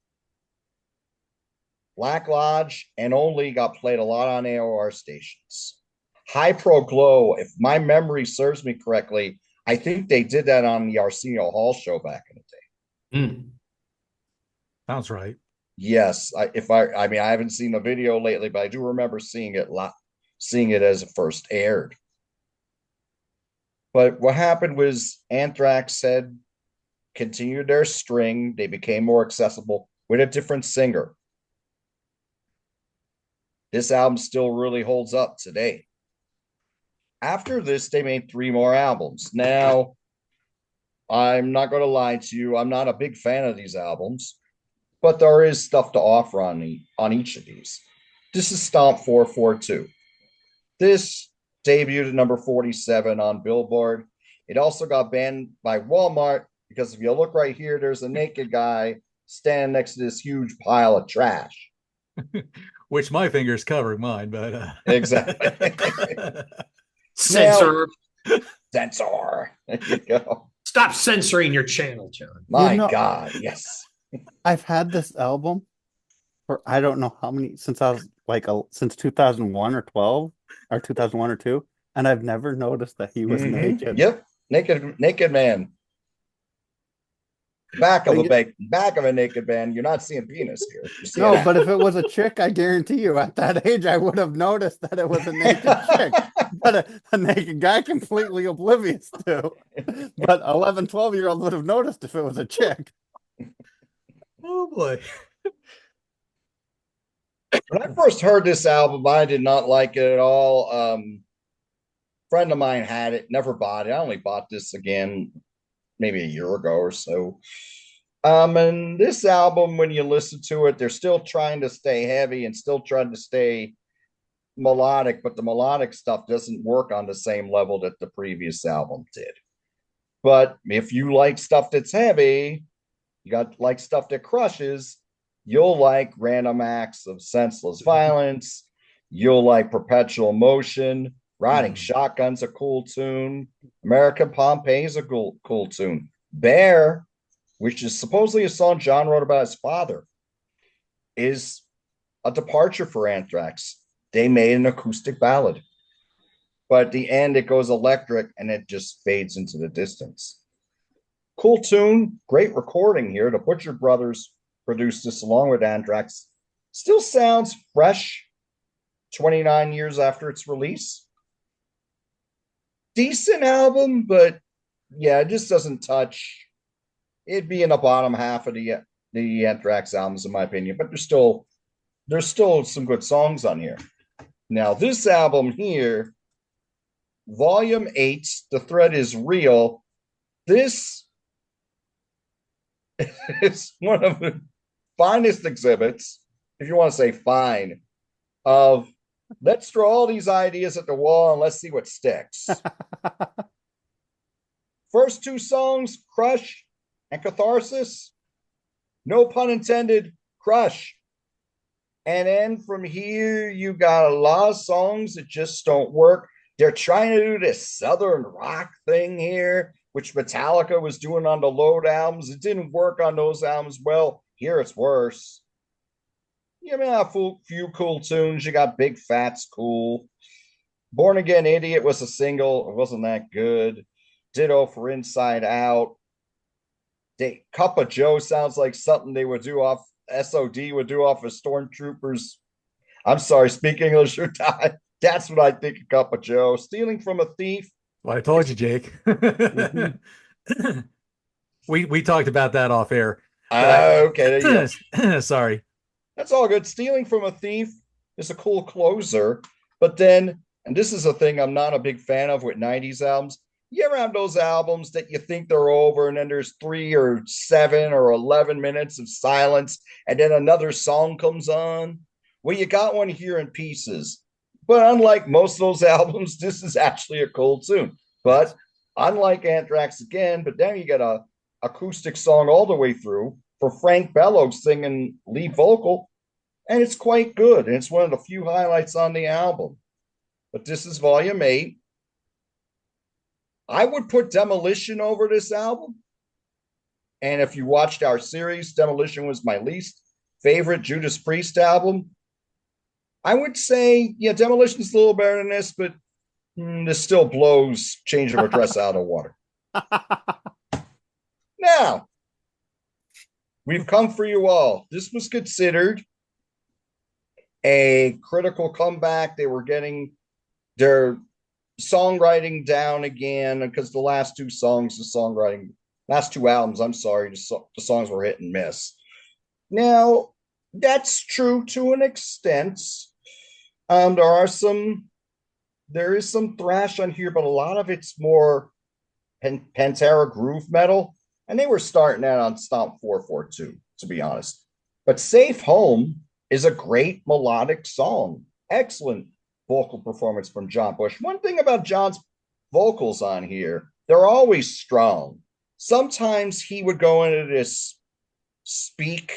Black Lodge and Only got played a lot on AOR stations. High Pro Glow, if my memory serves me correctly, I think they did that on the Arsenio Hall show back in the day. Sounds right. Yes, I haven't seen the video lately, but I do remember seeing it as it first aired. But what happened was Anthrax said, continued their string. They became more accessible with a different singer. This album still really holds up today. After this, they made 3 more albums. Now, I'm not going to lie to you. I'm not a big fan of these albums, but there is stuff to offer on each of these. This is Stomp 442. This debuted at number 47 on Billboard. It also got banned by Walmart because if you look right here, there's a naked guy standing next to this huge pile of trash. Which my fingers cover mine, but Exactly. Censor. Censor. There you go. Stop censoring your channel, John. My God, yes. I've had this album for I don't know how many, since I was since 2001 or 12 or 2001 or 2, and I've never noticed that he was naked. Yep, naked man. Back of a naked man. You're not seeing penis here. No, but if it was a chick, I guarantee you, at that age, I would have noticed that it was a naked chick. But a naked guy, completely oblivious to. But 11, 12-year-old would have noticed if it was a chick. Oh boy. When I first heard this album, I did not like it at all. Friend of mine had it, never bought it. I only bought this again maybe a year ago or so. And this album, when you listen to it, they're still trying to stay heavy and still trying to stay melodic, but the melodic stuff doesn't work on the same level that the previous album did. But if you like stuff that's heavy, you got like stuff that crushes, you'll like Random Acts of Senseless Violence. You'll like Perpetual Motion. Riding Shotgun's a cool tune. American Pompeii's a cool tune. Bear, which is supposedly a song John wrote about his father, is a departure for Anthrax. They made an acoustic ballad. But at the end, it goes electric and it just fades into the distance. Cool tune, great recording here. The Butcher Brothers produced this along with Anthrax. Still sounds fresh 29 years after its release. Decent album, but yeah, it just doesn't touch. It'd be in the bottom half of the Anthrax albums, in my opinion, but there's still some good songs on here. Now, this album here Volume 8, The Threat is Real. This is one of the finest exhibits, if you want to say fine, of let's throw all these ideas at the wall and let's see what sticks. First two songs, Crush and Catharsis. No pun intended, crush. And then from here, you got a lot of songs that just don't work. They're trying to do this Southern rock thing here, which Metallica was doing on the Load albums. It didn't work on those albums. Well, here it's worse. You got a few cool tunes. You got Big Fat's cool. Born Again Idiot was a single. It wasn't that good. Ditto for Inside Out. Cup of Joe sounds like something they would do off SOD would do off of Stormtroopers. I'm sorry, speak English or die. That's what I think of Cup of Joe. Stealing from a Thief. Well, I told you, Jake. we talked about that off air. Okay, there you go. Sorry. That's all good. Stealing from a Thief is a cool closer. But then, and this is a thing I'm not a big fan of with 90s albums, you ever have those albums that you think they're over and then there's 3 or 7 or 11 minutes of silence and then another song comes on? Well, you got one here in Pieces. But unlike most of those albums, this is actually a cool tune. But unlike Anthrax again, but then you get a acoustic song all the way through for Frank Bello singing lead vocal, and it's quite good. And it's one of the few highlights on the album. But this is volume 8. I would put Demolition over this album. And if you watched our series, Demolition was my least favorite Judas Priest album. I would say, yeah, Demolition's a little better than this, but this still blows Change of Address out of water. Now, we've come for you all. This was considered a critical comeback. They were getting their songwriting down again because the last two albums, I'm sorry, the songs were hit and miss. Now, that's true to an extent. There is some thrash on here, but a lot of it's more Pantera groove metal, and they were starting that on Stomp 442, to be honest. But Safe Home is a great melodic song. Excellent vocal performance from John Bush. One thing about John's vocals on here, they're always strong. Sometimes he would go into this speak,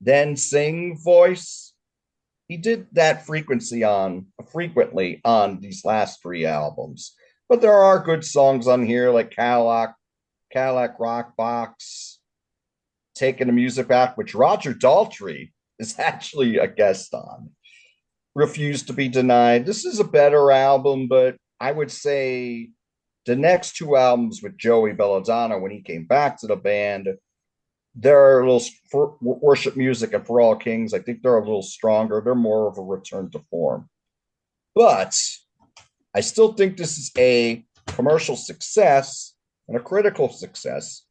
then sing voice. He did that frequently on these last 3 albums. But there are good songs on here like Cadillac Rock Box, Taking the Music Back, which Roger Daltrey is actually a guest on. Refused to Be Denied. This is a better album, but I would say the next 2 albums with Joey Belladonna, when he came back to the band, they're a little Worship Music and For All Kings. I think they're a little stronger. They're more of a return to form. But I still think this is a commercial success and a critical success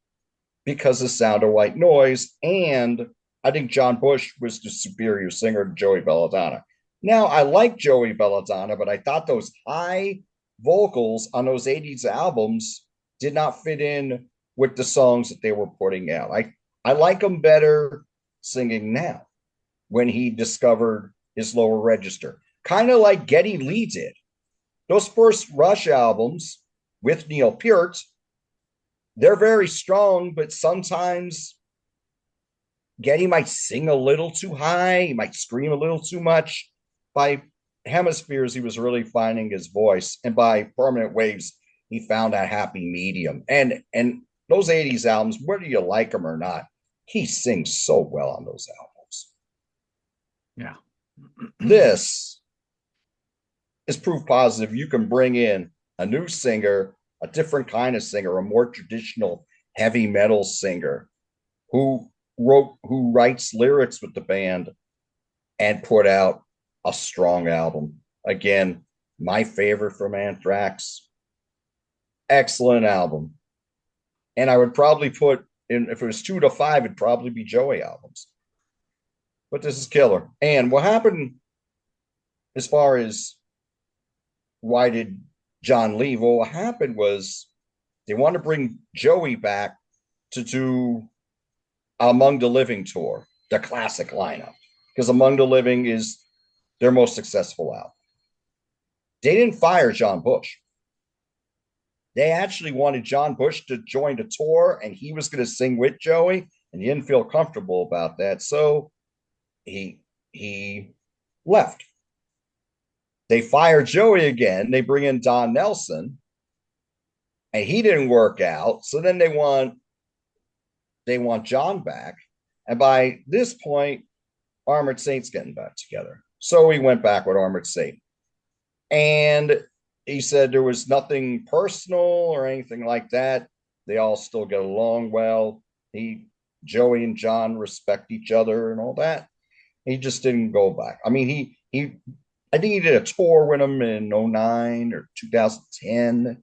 because of Sound of White Noise. And I think John Bush was the superior singer to Joey Belladonna. Now, I like Joey Belladonna, but I thought those high vocals on those 80s albums did not fit in with the songs that they were putting out. I like him better singing now when he discovered his lower register. Kind of like Geddy Lee did. Those first Rush albums with Neil Peart, they're very strong, but sometimes Geddy might sing a little too high. He might scream a little too much. By Hemispheres, he was really finding his voice. And by Permanent Waves, he found that happy medium. And those 80s albums, whether you like them or not, he sings so well on those albums. Yeah. This is proof positive. You can bring in a new singer, a different kind of singer, a more traditional heavy metal singer who writes lyrics with the band and put out a strong album. Again, my favorite from Anthrax. Excellent album. And I would probably put in, if it was 2 to 5, it'd probably be Joey albums. But this is killer. And what happened as far as why did John leave. Well, what happened was they wanted to bring Joey back to do Among the Living tour, the classic lineup, because Among the Living is their most successful album. They didn't fire John Bush. They actually wanted John Bush to join the tour, and he was going to sing with Joey, and he didn't feel comfortable about that, so he left. They fire Joey again. They bring in Don Nelson, and he didn't work out. So then they want John back, and by this point, Armored Saint's getting back together. So he went back with Armored Saint, and he said there was nothing personal or anything like that. They all still get along well. Joey and John respect each other and all that. He just didn't go back. I mean, I think he did a tour with him in 2009 or 2010.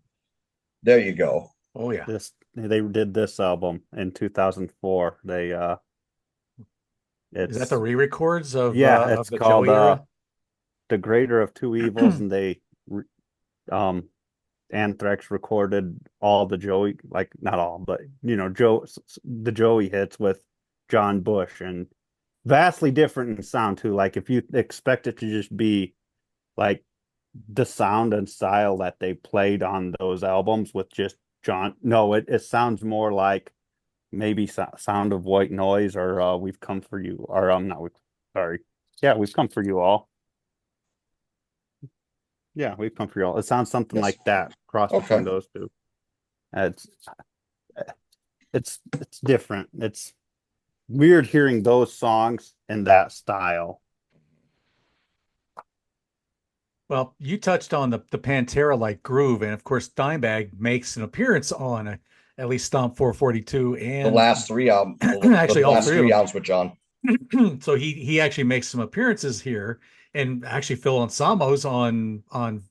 There you go. Oh yeah. They did this album in 2004. Is that the re-records of it's of the called Joey era? The Greater of Two Evils, and they Anthrax recorded all the Joey, like not all, but the Joey hits with John Bush, and vastly different in sound too. Like if you expect it to just be like the sound and style that they played on those albums with just John, no, it sounds more like maybe Sound of White Noise or We've Come for You, or We've Come for You All. Yeah, We've Come for You All. It sounds something like that, cross between those two. It's different. It's weird hearing those songs in that style. Well, you touched on the Pantera-like groove, and of course, Dimebag makes an appearance on at least Stomp 442 and the last three albums. Actually, all three albums with John. So he actually makes some appearances here, and actually Phil Anselmo's on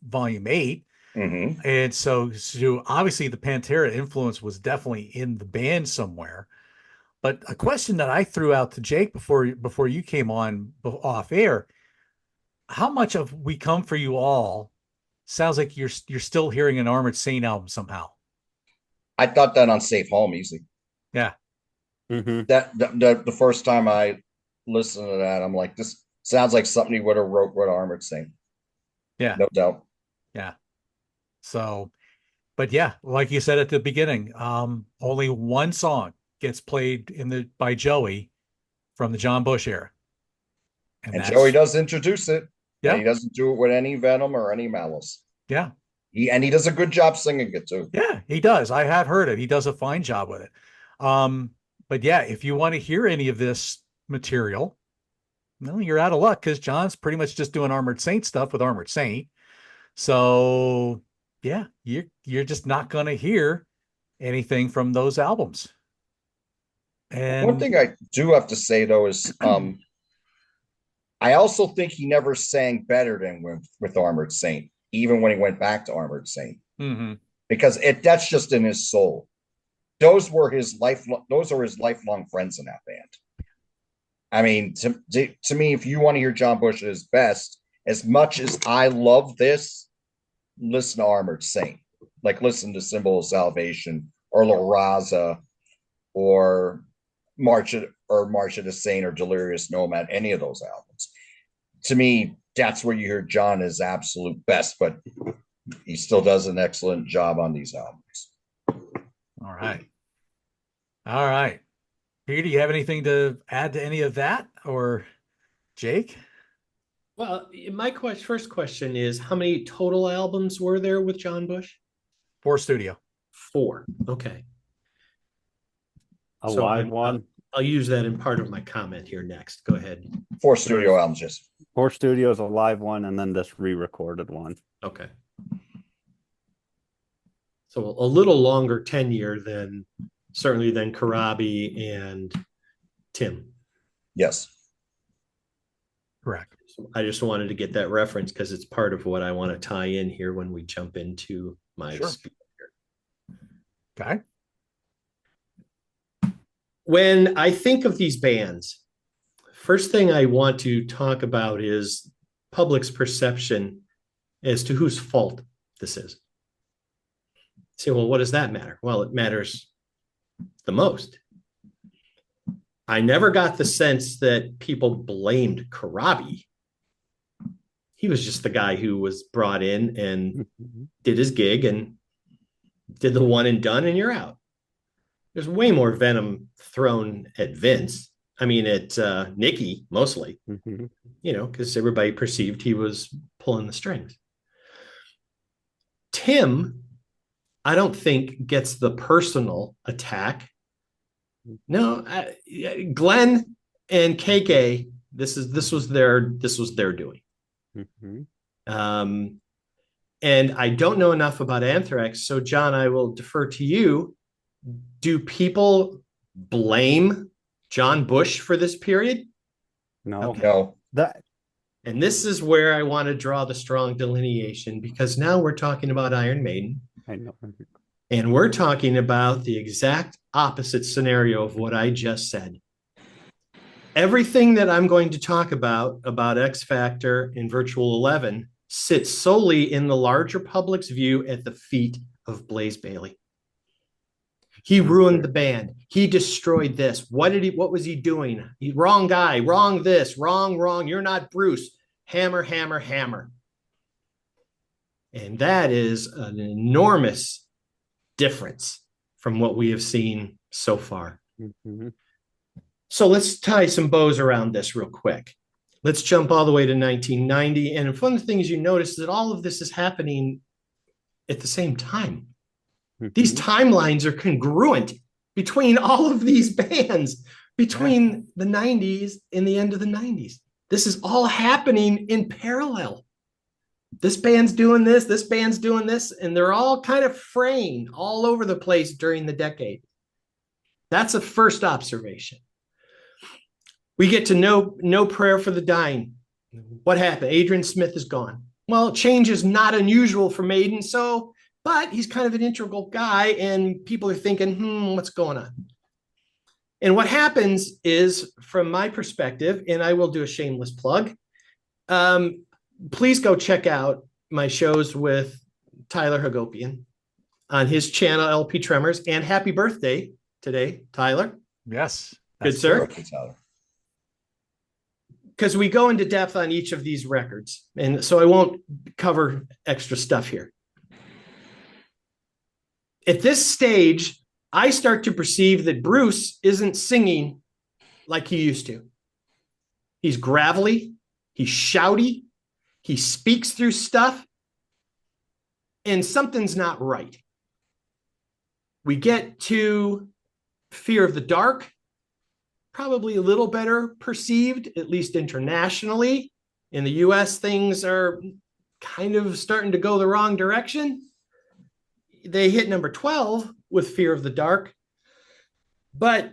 Volume 8. Mm-hmm. And so obviously the Pantera influence was definitely in the band somewhere. But a question that I threw out to Jake before you came on off air: how much of We Come for You All sounds like you're still hearing an Armored Saint album somehow? I thought that on Safe Home easy. Yeah. Mm-hmm. That the first time I listened to that, I'm like, this sounds like something he would have wrote with Armored Saint. Yeah. No doubt. Yeah. So, but yeah, like you said at the beginning, only one song gets played by Joey from the John Bush era. And Joey does introduce it. Yeah. He doesn't do it with any venom or any malice. Yeah. He does a good job singing it too. Yeah, he does. I have heard it. He does a fine job with it. But yeah, if you want to hear any of this material, well, you're out of luck because John's pretty much just doing Armored Saint stuff with Armored Saint. So yeah, you're just not going to hear anything from those albums. And one thing I do have to say though is I also think he never sang better than with Armored Saint, even when he went back to Armored Saint. Mm-hmm. Because that's just in his soul. Those are his lifelong friends in that band. I mean, to me, if you want to hear John Bush at his best, as much as I love this, listen to Armored Saint. Like listen to Symbol of Salvation or La Raza or March of the Saint or Delirious Nomad, any of those albums. To me, that's where you hear John at his absolute best, but he still does an excellent job on these albums. All right. All right. Peter, do you have anything to add to any of that, or Jake? Well, my first question is, how many total albums were there with John Bush? 4 studio. 4. Okay. A live one. I'll use that in part of my comment here next. Go ahead. 4 studio albums, yes. 4 studios, a live one, and then this re-recorded one. Okay. So a little longer tenure than Karabi and Tim. Yes. Correct. So I just wanted to get that reference because it's part of what I want to tie in here when we jump into my spiel here. Okay. When I think of these bands, first thing I want to talk about is public's perception as to whose fault this is. Say, well, what does that matter? Well, it matters the most. I never got the sense that people blamed Karabi. He was just the guy who was brought in and did his gig and did the one and done, and you're out. There's way more venom thrown at Vince. I mean, at Nikki mostly, because everybody perceived he was pulling the strings. Tim, I don't think gets the personal attack. No, Glenn and KK, this was their doing. And I don't know enough about Anthrax, so John, I will defer to you. Do people blame John Bush for this period? No. Okay. No. And this is where I want to draw the strong delineation, because now we're talking about Iron Maiden. I know. And we're talking about the exact opposite scenario of what I just said. Everything that I'm going to talk about X Factor and Virtual 11 sits solely in the larger public's view at the feet of Blaze Bayley. He ruined the band. He destroyed this. What was he doing? Wrong guy, wrong this, wrong. You're not Bruce. Hammer, hammer, hammer. And that is an enormous difference from what we have seen so far. So let's tie some bows around this real quick. Let's jump all the way to 1990. And one of the things you notice is that all of this is happening at the same time. These timelines are congruent between all of these bands, between the 90s and the end of the 90s. This is all happening in parallel. This band's doing this band's doing this, and they're all kind of fraying all over the place during the decade. That's a first observation. We get to No Prayer for the Dying. What happened? Adrian Smith is gone. Well, change is not unusual for Maiden, but he's kind of an integral guy, and people are thinking, what's going on? And what happens is, from my perspective, and I will do a shameless plug, please go check out my shows with Tyler Hagopian on his channel, LP Tremors, and happy birthday today, Tyler. Yes. Good, sir. Okay, Tyler. Because we go into depth on each of these records, and so I won't cover extra stuff here. At this stage, I start to perceive that Bruce isn't singing like he used to. He's gravelly, he's shouty, he speaks through stuff, and something's not right. We get to Fear of the Dark, probably a little better perceived, at least internationally. In the US, things are kind of starting to go the wrong direction. They hit number 12 with Fear of the Dark, but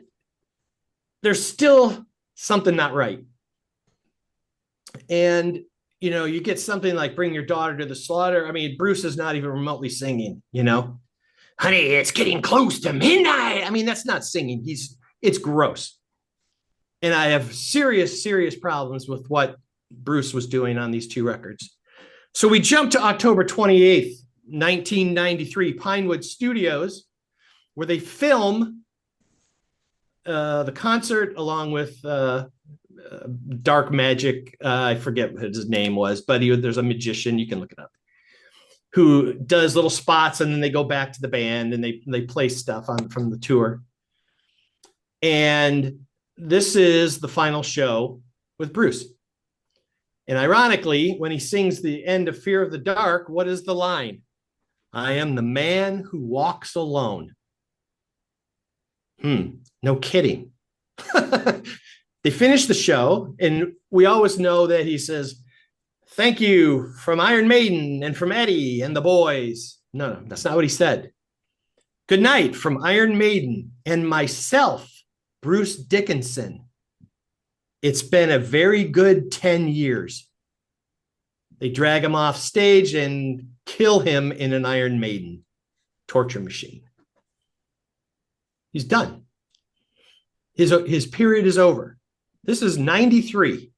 there's still something not right. And, you get something like Bring Your Daughter to the Slaughter. I mean, Bruce is not even remotely singing, Honey, it's getting close to midnight. I mean, that's not singing. It's gross. And I have serious, serious problems with what Bruce was doing on these two records. So we jump to October 28th, 1993, Pinewood Studios, where they film the concert along with Dark Magic. I forget what his name was, but there's a magician, you can look it up, who does little spots, and then they go back to the band and they play stuff from the tour. And this is the final show with Bruce. And ironically, when he sings the end of Fear of the Dark, what is the line? I am the man who walks alone. No kidding. They finish the show, and we always know that he says, thank you from Iron Maiden and from Eddie and the boys. No, that's not what he said. Good night from Iron Maiden and myself, Bruce Dickinson. It's been a very good 10 years. They drag him off stage and kill him in an Iron Maiden torture machine. He's done. His period is over. This is 93.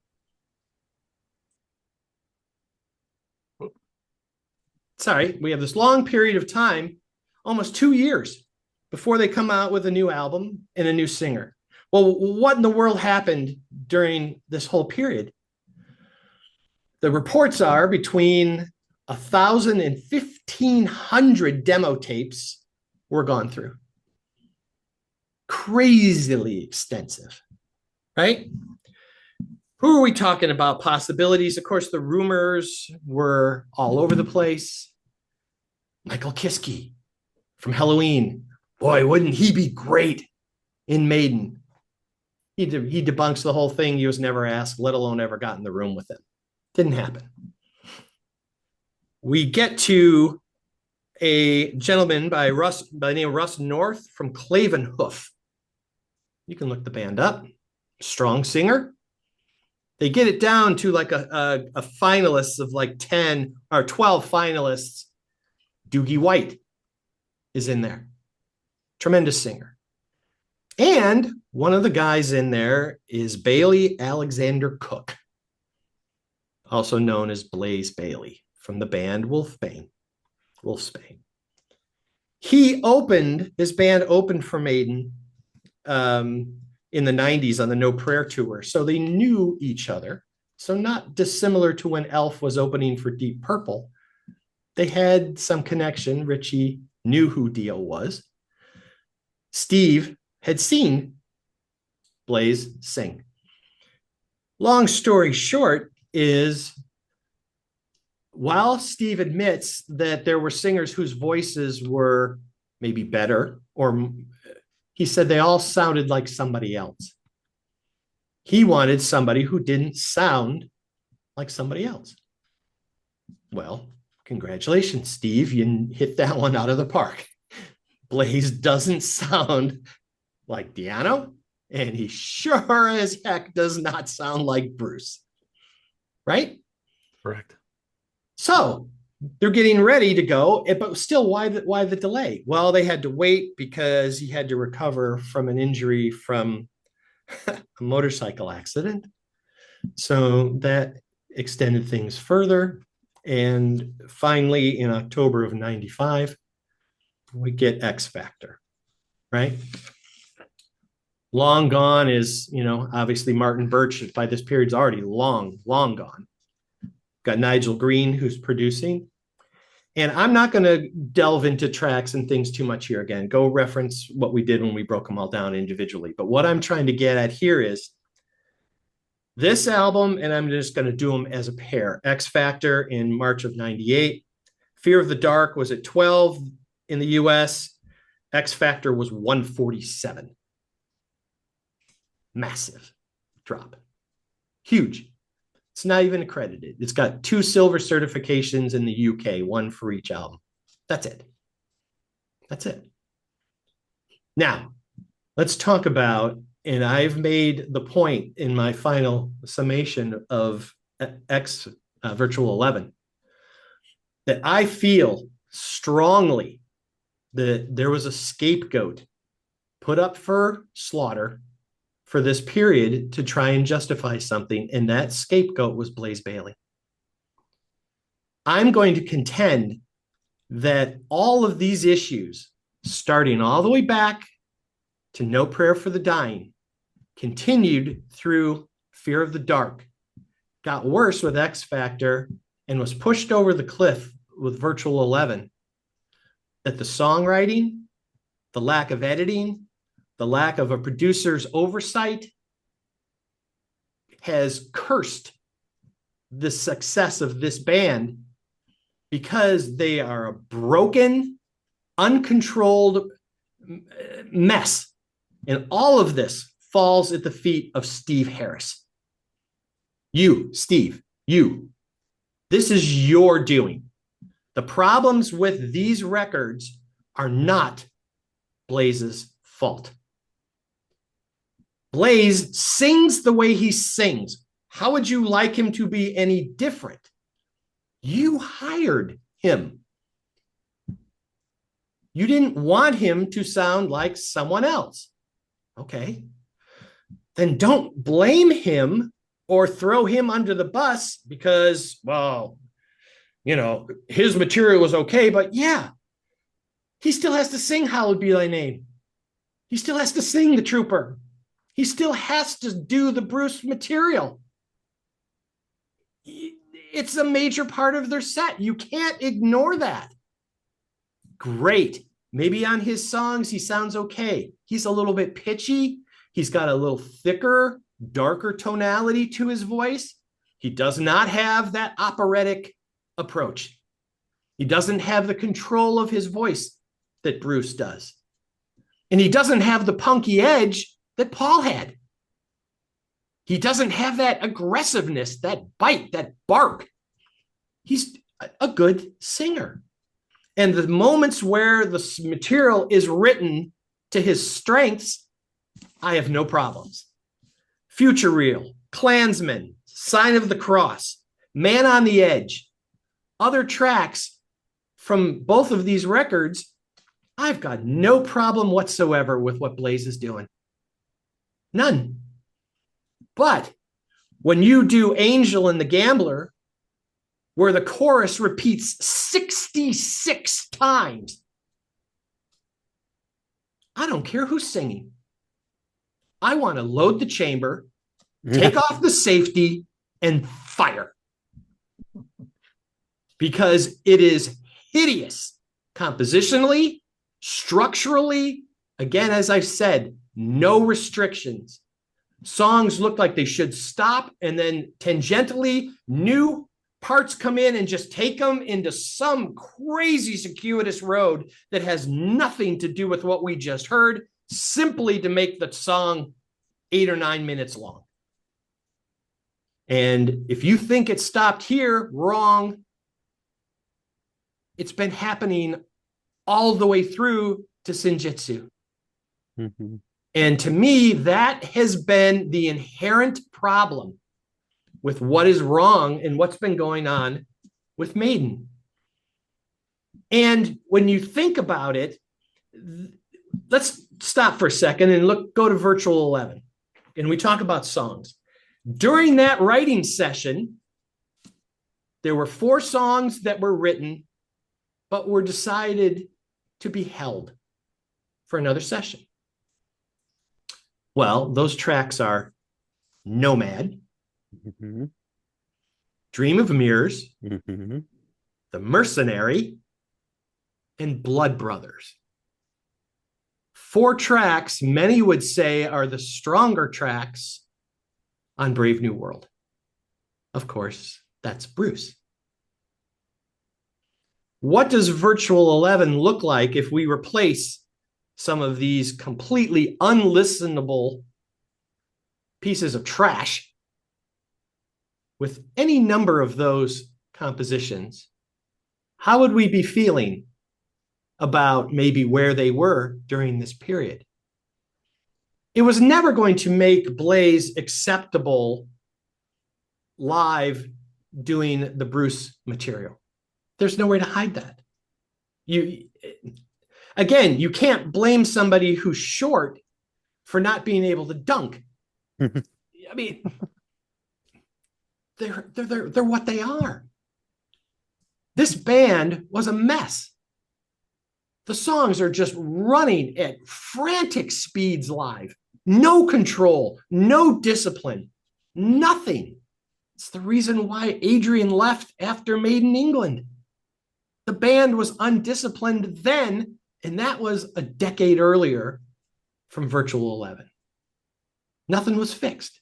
Sorry, we have this long period of time. almost 2 years before they come out with a new album and a new singer. Well, what in the world happened during this whole period? The reports are between 1,000 and 1,500 demo tapes were gone through. Crazily extensive, right? Who are we talking about? Possibilities. Of course, the rumors were all over the place. Michael Kiske from Halloween. Boy, wouldn't he be great in Maiden? He debunks the whole thing. He was never asked, let alone ever got in the room with him. Didn't happen. We get to a gentleman by the name of Russ North from Clavenhoof. You can look the band up. Strong singer. They get it down to like a finalist of like 10 or 12 finalists. Doogie White is in there. Tremendous singer. And one of the guys in there is Bailey Alexander Cook, also known as Blaze Bailey from the band Wolfsbane. His band opened for Maiden in the 90s on the No Prayer tour. So they knew each other. So not dissimilar to when Elf was opening for Deep Purple. They had some connection. Richie knew who Dio was. Steve had seen Blaze sing. Long story short is, while Steve admits that there were singers whose voices were maybe better, or he said they all sounded like somebody else. He wanted somebody who didn't sound like somebody else. Well, congratulations, Steve. You hit that one out of the park. Blaze doesn't sound like Diano, and he sure as heck does not sound like Bruce. Right? Correct. So they're getting ready to go, but still, why the delay? Well, they had to wait because he had to recover from an injury from a motorcycle accident. So that extended things further. And finally, in October of 95, we get X Factor, right? Long gone is, obviously Martin Birch by this period is already long gone. Got Nigel Green, who's producing. And I'm not going to delve into tracks and things too much here again. Go reference what we did when we broke them all down individually. But what I'm trying to get at here is this album, and I'm just going to do them as a pair. X Factor in March of 98. Fear of the Dark was at 12 in the US. X Factor was 147. Massive drop. Huge. It's not even accredited. It's got 2 silver certifications in the UK, 1 for each album. That's it. Now, let's talk about, and I've made the point in my final summation of X Virtual 11, that I feel strongly that there was a scapegoat put up for Slaughter for this period to try and justify something, and that scapegoat was Blaze Bailey. I'm going to contend that all of these issues, starting all the way back to No Prayer for the Dying, continued through Fear of the Dark, got worse with X Factor, and was pushed over the cliff with Virtual 11, that the songwriting, the lack of editing, the lack of a producer's oversight has cursed the success of this band, because they are a broken, uncontrolled mess. And all of this falls at the feet of Steve Harris. You, Steve, you. This is your doing. The problems with these records are not Blaze's fault. Blaze sings the way he sings. How would you like him to be any different? You hired him. You didn't want him to sound like someone else. Okay. Then don't blame him or throw him under the bus because, well, his material was okay, but yeah, He still has to sing Hallowed Be Thy Name. He still has to sing The Trooper. He still has to do the Bruce material. It's a major part of their set. You can't ignore that. Great. Maybe on his songs, he sounds okay. He's a little bit pitchy. He's got a little thicker, darker tonality to his voice. He does not have that operatic approach. He doesn't have the control of his voice that Bruce does. And he doesn't have the punky edge that Paul had. He doesn't have that aggressiveness, that bite, that bark. He's a good singer. And the moments where the material is written to his strengths, I have no problems. Future Reel, Klansman, Sign of the Cross, Man on the Edge, other tracks from both of these records, I've got no problem whatsoever with what Blaze is doing. None. But when you do Angel and the Gambler, where the chorus repeats 66 times, I don't care who's singing. I want to load the chamber, take off the safety, and fire. Because it is hideous compositionally, structurally. Again, as I've said, no restrictions. Songs look like they should stop, and then tangentially, new parts come in and just take them into some crazy circuitous road that has nothing to do with what we just heard, simply to make the song 8 or 9 minutes long. And if you think it stopped here, wrong. It's been happening all the way through to Senjutsu. Mm-hmm. And to me, that has been the inherent problem with what is wrong and what's been going on with Maiden. And when you think about it, let's stop for a second and go to Virtual 11. And we talk about songs. During that writing session, there were 4 songs that were written, but were decided to be held for another session. Well, those tracks are Nomad, mm-hmm. Dream of Mirrors, mm-hmm. The Mercenary, and Blood Brothers. 4 tracks, many would say, are the stronger tracks on Brave New World. Of course, that's Bruce. What does Virtual 11 look like if we replace some of these completely unlistenable pieces of trash with any number of those compositions? How would we be feeling about maybe where they were during this period? It was never going to make Blaze acceptable live doing the Bruce material. There's no way to hide that. You can't blame somebody who's short for not being able to dunk. I mean, they're what they are. This band was a mess. The songs are just running at frantic speeds live. No control, no discipline, nothing. It's the reason why Adrian left after Made in England. The band was undisciplined then, and that was a decade earlier from Virtual 11. Nothing was fixed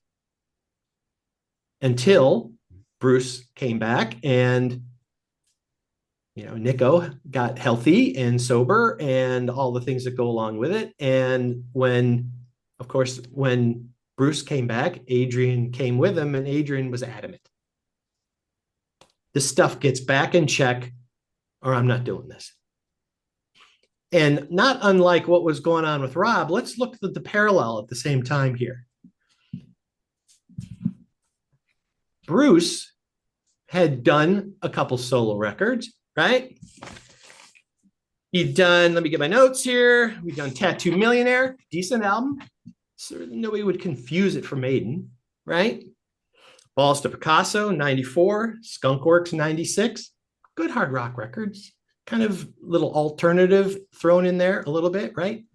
until Bruce came back and, Nico got healthy and sober and all the things that go along with it. And when Bruce came back, Adrian came with him, and Adrian was adamant. This stuff gets back in check, or I'm not doing this. And not unlike what was going on with Rob, let's look at the parallel at the same time here. Bruce had done a couple solo records, right? He'd done, let me get my notes here. We've done Tattoo Millionaire, decent album. So nobody would confuse it for Maiden, right? Balls to Picasso, 94. Skunkworks, 96. Good hard rock records. kind of little alternative thrown in there a little bit, right?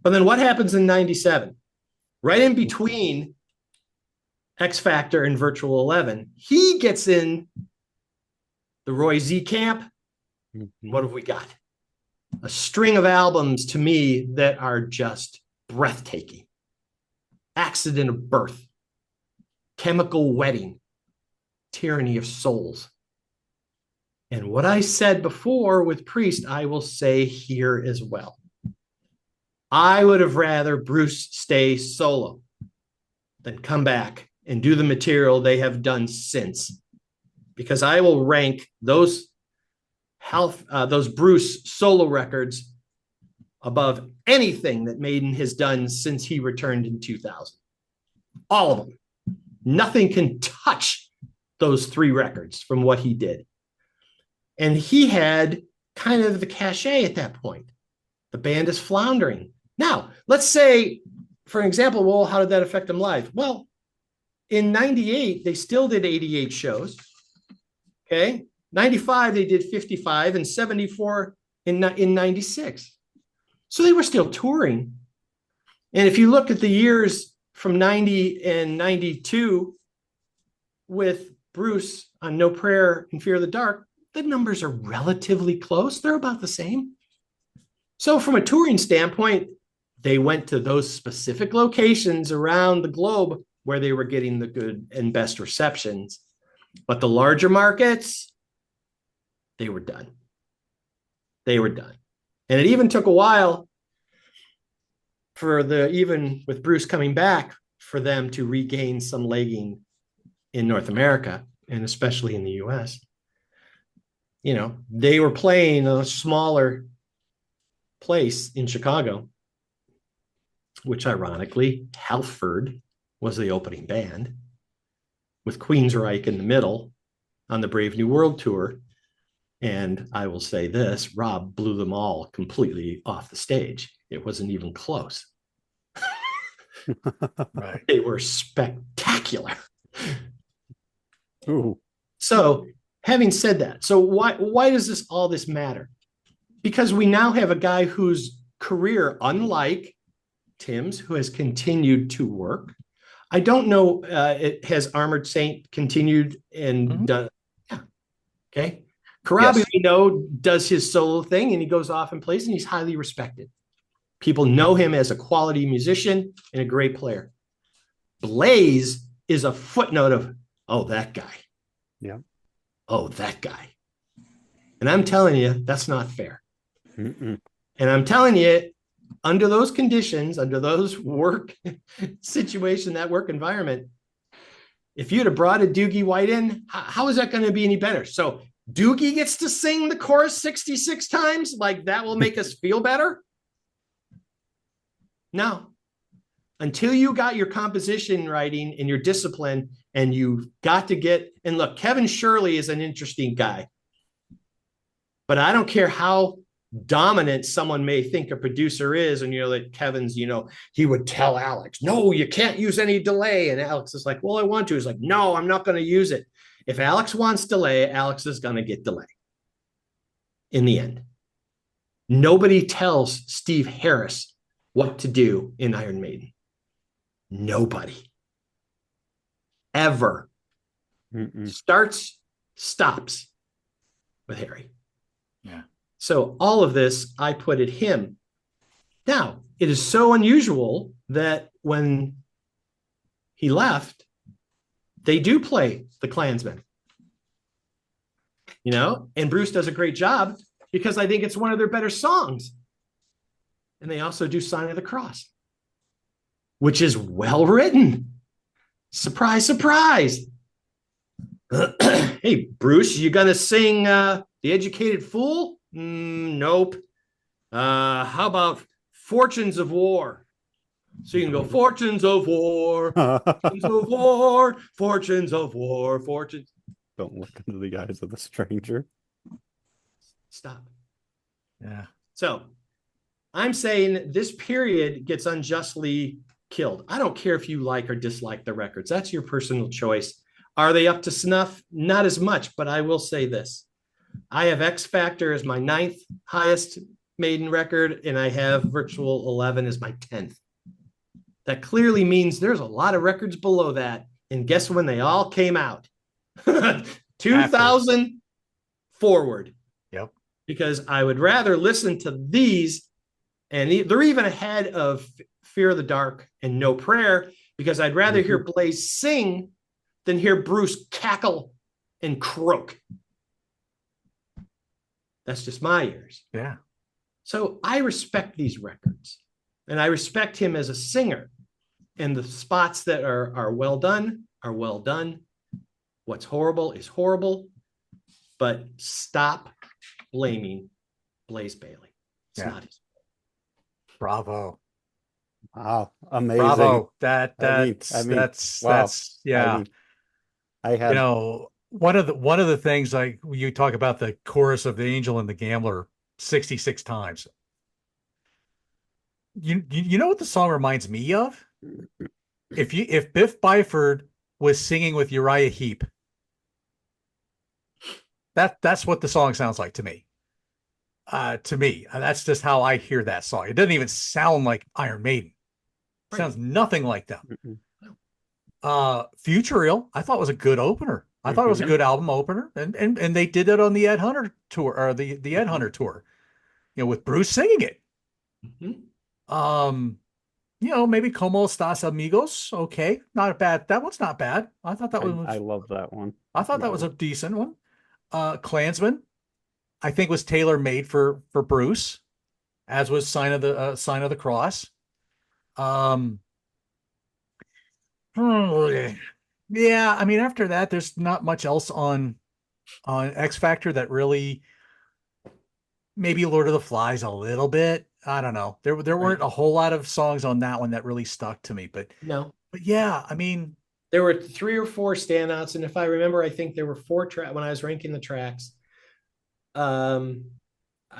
But then what happens in 97? Right in between X Factor and Virtual 11, he gets in the Roy Z camp. What have we got? A string of albums to me that are just breathtaking. Accident of Birth, Chemical Wedding, Tyranny of Souls. And what I said before with Priest, I will say here as well. I would have rather Bruce stay solo than come back and do the material they have done since, because I will rank those Bruce solo records above anything that Maiden has done since he returned in 2000. All of them. Nothing can touch those 3 records from what he did. And he had kind of the cachet at that point. The band is floundering. Now, let's say, for example, well, how did that affect them live? Well, in 98, they still did 88 shows. Okay. 95, they did 55, and 74 in 96. So they were still touring. And if you look at the years from 90 and 92 with Bruce on No Prayer and Fear of the Dark, the numbers are relatively close. They're about the same. So from a touring standpoint, they went to those specific locations around the globe where they were getting the good and best receptions. But the larger markets, they were done. They were done. And it even took a while for even with Bruce coming back, for them to regain some legging in North America, and especially in the US. You know, they were playing a smaller place in Chicago, which ironically, Halford was the opening band, with Queensryche in the middle on the Brave New World tour. And I will say this, Rob blew them all completely off the stage. It wasn't even close. Right. They were spectacular. Ooh. So having said that, so why does all this matter? Because we now have a guy whose career, unlike Tim's, who has continued to work. I don't know, has Armored Saint continued and done? Yeah. Okay. Karabi, Yes. we know, does his solo thing and he goes off and plays, and he's highly respected. People know him as a quality musician and a great player. Blaze is a footnote of, oh, that guy. Yeah. Oh, that guy. And I'm telling you, that's not fair. Mm-mm. And I'm telling you, under those conditions, under those work situation, that work environment, if you'd have brought a Doogie White in, how is that going to be any better? So Doogie gets to sing the chorus 66 times, like that will make us feel better? No. Until you got your composition writing and your discipline, and you've got to get, and look, Kevin Shirley is an interesting guy, but I don't care how dominant someone may think a producer is, and like Kevin's, he would tell Alex, no, you can't use any delay, and Alex is like, well, I want to. He's like, no, I'm not going to use it. If Alex wants delay, Alex is going to get delay in the end. Nobody tells Steve Harris what to do in Iron Maiden. Nobody ever. Starts, stops with Harry. Yeah. So all of this, I put at him. Now, it is so unusual that when he left, they do play the Klansmen. And Bruce does a great job because I think it's one of their better songs. And they also do Sign of the Cross, which is well written. Surprise, surprise. Hey, Bruce, you gonna sing The Educated Fool? Nope. How about Fortunes of War? So you can go Fortunes of War, Fortunes of War, Fortunes of War, Fortunes. Don't look into the eyes of the stranger. Stop. Yeah. So I'm saying this period gets unjustly killed. I don't care if you like or dislike the records. That's your personal choice. Are they up to snuff? Not as much, but I will say this. I have X Factor as my 9th highest Maiden record, and I have Virtual 11 as my 10th. That clearly means there's a lot of records below that. And guess when they all came out? 2000 forward. Yep. Because I would rather listen to these, and they're even ahead of Fear of the Dark and No Prayer, because I'd rather hear Blaze sing than hear Bruce cackle and croak. That's just my ears. Yeah. So I respect these records, and I respect him as a singer. And the spots that are well done are well done. What's horrible is horrible. But stop blaming Blaze Bayley. It's not his fault. Bravo. Wow, amazing. Bravo. That's wow. Yeah. I had one of the things, like you talk about the chorus of The Angel and the Gambler 66 times. You know what the song reminds me of? If Biff Byford was singing with Uriah Heep, that's what the song sounds like to me. That's just how I hear that song. It doesn't even sound like Iron Maiden. It sounds nothing like them. Futureal, I thought was a good opener. I thought it was a good album opener, and they did it on the Ed Hunter tour, or the Ed Hunter tour, with Bruce singing it. Maybe Como Estas Amigos. Okay, not bad. That one's not bad. I thought that was. I love that one. I thought that was a decent one. Klansman, I think, was tailor made for Bruce, as was Sign of the Cross. Yeah, I mean, after that, there's not much else on X Factor that really. Maybe Lord of the Flies a little bit. I don't know. There weren't a whole lot of songs on that one that really stuck to me, but yeah, I mean, there were 3 or 4 standouts, and if I remember, I think there were 4 tracks when I was ranking the tracks. I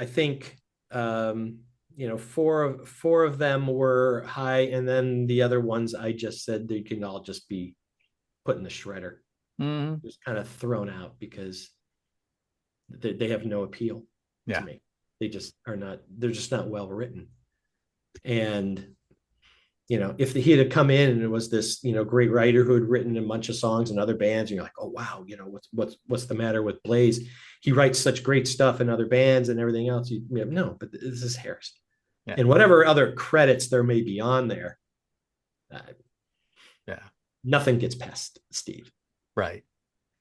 think 4 of them were high, and then the other ones I just said they can all just be put in the shredder, just kind of thrown out because they have no appeal to me. They just are not. They're just not well written. And if he had come in and it was this great writer who had written a bunch of songs in other bands, and you're like, oh wow, what's the matter with Blaze? He writes such great stuff in other bands and everything else. No, but this is Harrison. And whatever other credits there may be on there, nothing gets past Steve. Right.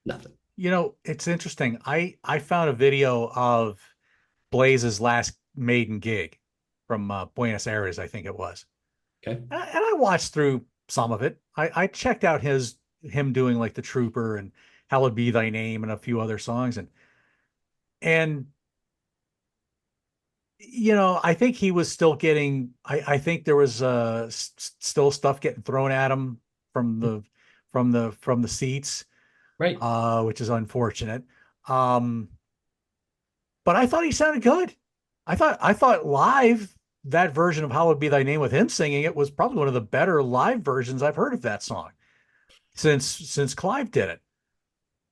Nothing. It's interesting. I found a video of Blaze's last Maiden gig from Buenos Aires, I think it was. Okay. And I watched through some of it. I checked out him doing like The Trooper and Hallowed Be Thy Name and a few other songs. And I think he was still getting, I think there was still stuff getting thrown at him from the seats. Right. Which is unfortunate. But I thought he sounded good. I thought live, that version of Hallowed Be Thy Name with him singing it was probably one of the better live versions I've heard of that song since Clive did it.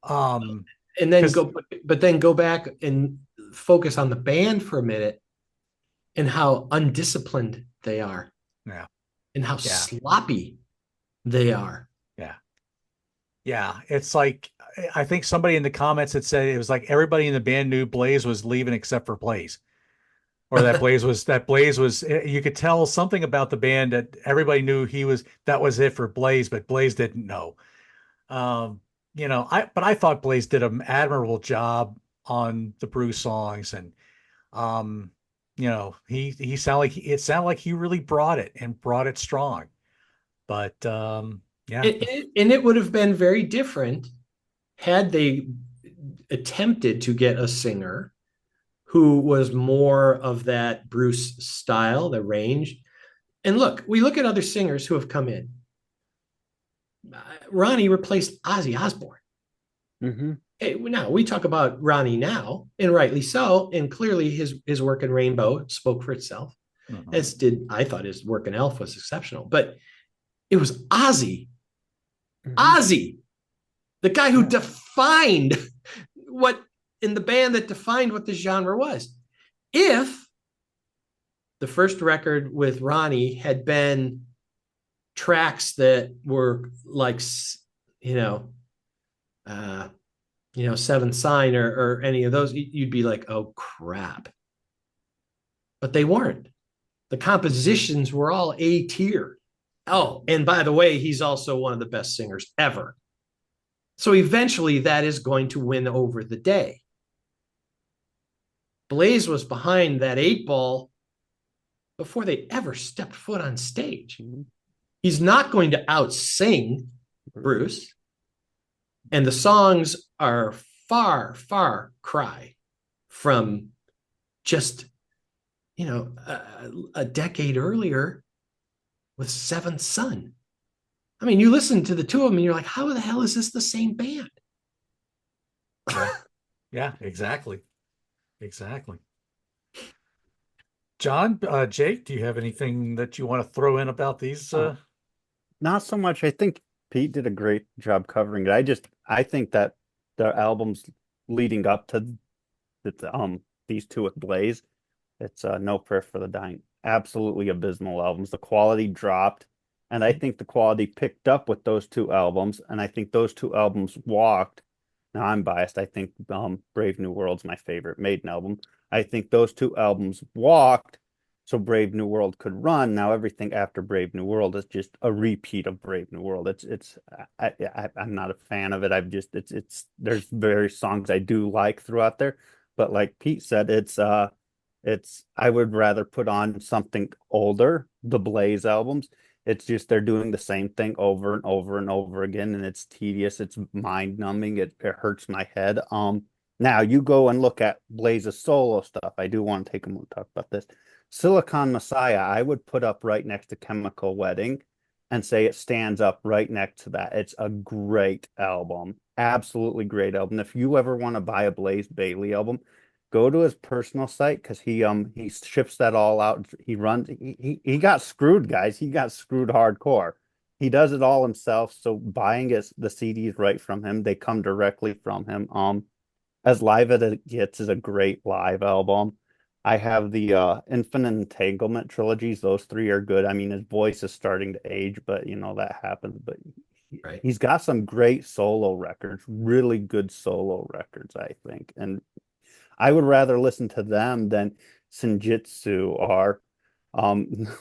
And then go back and focus on the band for a minute and how undisciplined they are. Yeah. And how sloppy they are. Yeah. Yeah. It's like, I think somebody in the comments had said it was like everybody in the band knew Blaze was leaving except for Blaze. Or that Blaze was, you could tell something about the band that everybody knew that was it for Blaze, but Blaze didn't know. But I thought Blaze did an admirable job on the Bruce songs, and it sounded like he really brought it strong. But and it would have been very different had they attempted to get a singer who was more of that Bruce style, the range. And we look at other singers who have come in. Ronnie replaced Ozzy Osbourne. Hey, now we talk about Ronnie now, and rightly so. And clearly his work in Rainbow spoke for itself, as did, I thought, his work in Elf was exceptional. But it was Ozzy. Ozzy, the guy who defined what in the band that defined what this genre was. If the first record with Ronnie had been tracks that were like, Seventh Sign or any of those, you'd be like, oh crap. But they weren't. The compositions were all A tier. Oh, and by the way, he's also one of the best singers ever. So eventually that is going to win over the day. Blaze was behind that 8-ball before they ever stepped foot on stage. He's not going to out-sing Bruce. And the songs are far, far cry from just, a decade earlier with Seventh Son. I mean, you listen to the two of them and you're like, how the hell is this the same band? Yeah, exactly. Exactly. John, Jake, do you have anything that you want to throw in about these? Not so much. I think Pete did a great job covering it. I think that the albums leading up to these two with Blaze, it's No Prayer for the Dying. Absolutely abysmal albums. The quality dropped, and I think the quality picked up with those two albums, and I think those two albums walked. Now I'm biased. I think Brave New World's my favorite Maiden album. I think those two albums walked so Brave New World could run. Now everything after Brave New World is just a repeat of Brave New World. I'm not a fan of it. There's various songs I do like throughout there, but like Pete said, I would rather put on something older, the Blaze albums. It's just they're doing the same thing over and over and over again, and it's tedious. It's mind numbing. It hurts my head. Now you go and look at Blaze's solo stuff. I do want to take a moment to talk about this. Silicon Messiah, I would put up right next to Chemical Wedding and say it stands up right next to that. It's a great album. Absolutely great album. If you ever want to buy a Blaze Bayley album, go to his personal site because he ships that all out. He got screwed, guys. He got screwed hardcore. He does it all himself. So buying the CDs right from him, they come directly from him. As live as it gets is a great live album. I have the Infinite Entanglement trilogies. Those three are good. I mean, his voice is starting to age, but that happens. But he's got some great solo records, really good solo records, I think. And I would rather listen to them than Senjutsu or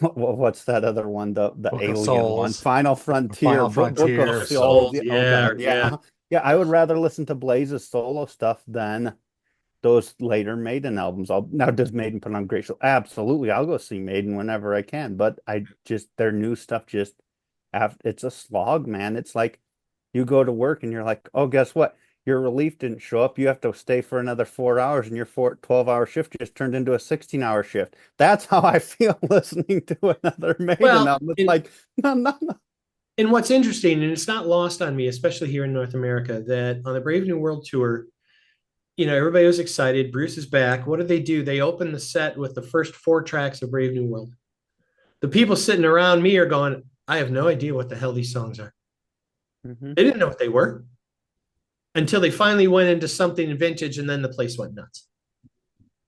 what's that other one? The alien one, Final Frontier. Book of Souls. Yeah. I would rather listen to Blaze's solo stuff than those later Maiden albums. Now, does Maiden put on great show? Absolutely. I'll go see Maiden whenever I can, but their new stuff it's a slog, man. It's like you go to work and you're like, oh, guess what? Your relief didn't show up. You have to stay for another 4 hours, and your 12-hour shift just turned into a 16-hour shift. That's how I feel listening to another Maiden album. It's like, no. And what's interesting, and it's not lost on me, especially here in North America, that on the Brave New World tour, everybody was excited. Bruce is back. What do? They open the set with the first 4 tracks of Brave New World. The people sitting around me are going, I have no idea what the hell these songs are. Mm-hmm. They didn't know what they were until they finally went into something vintage, and then the place went nuts.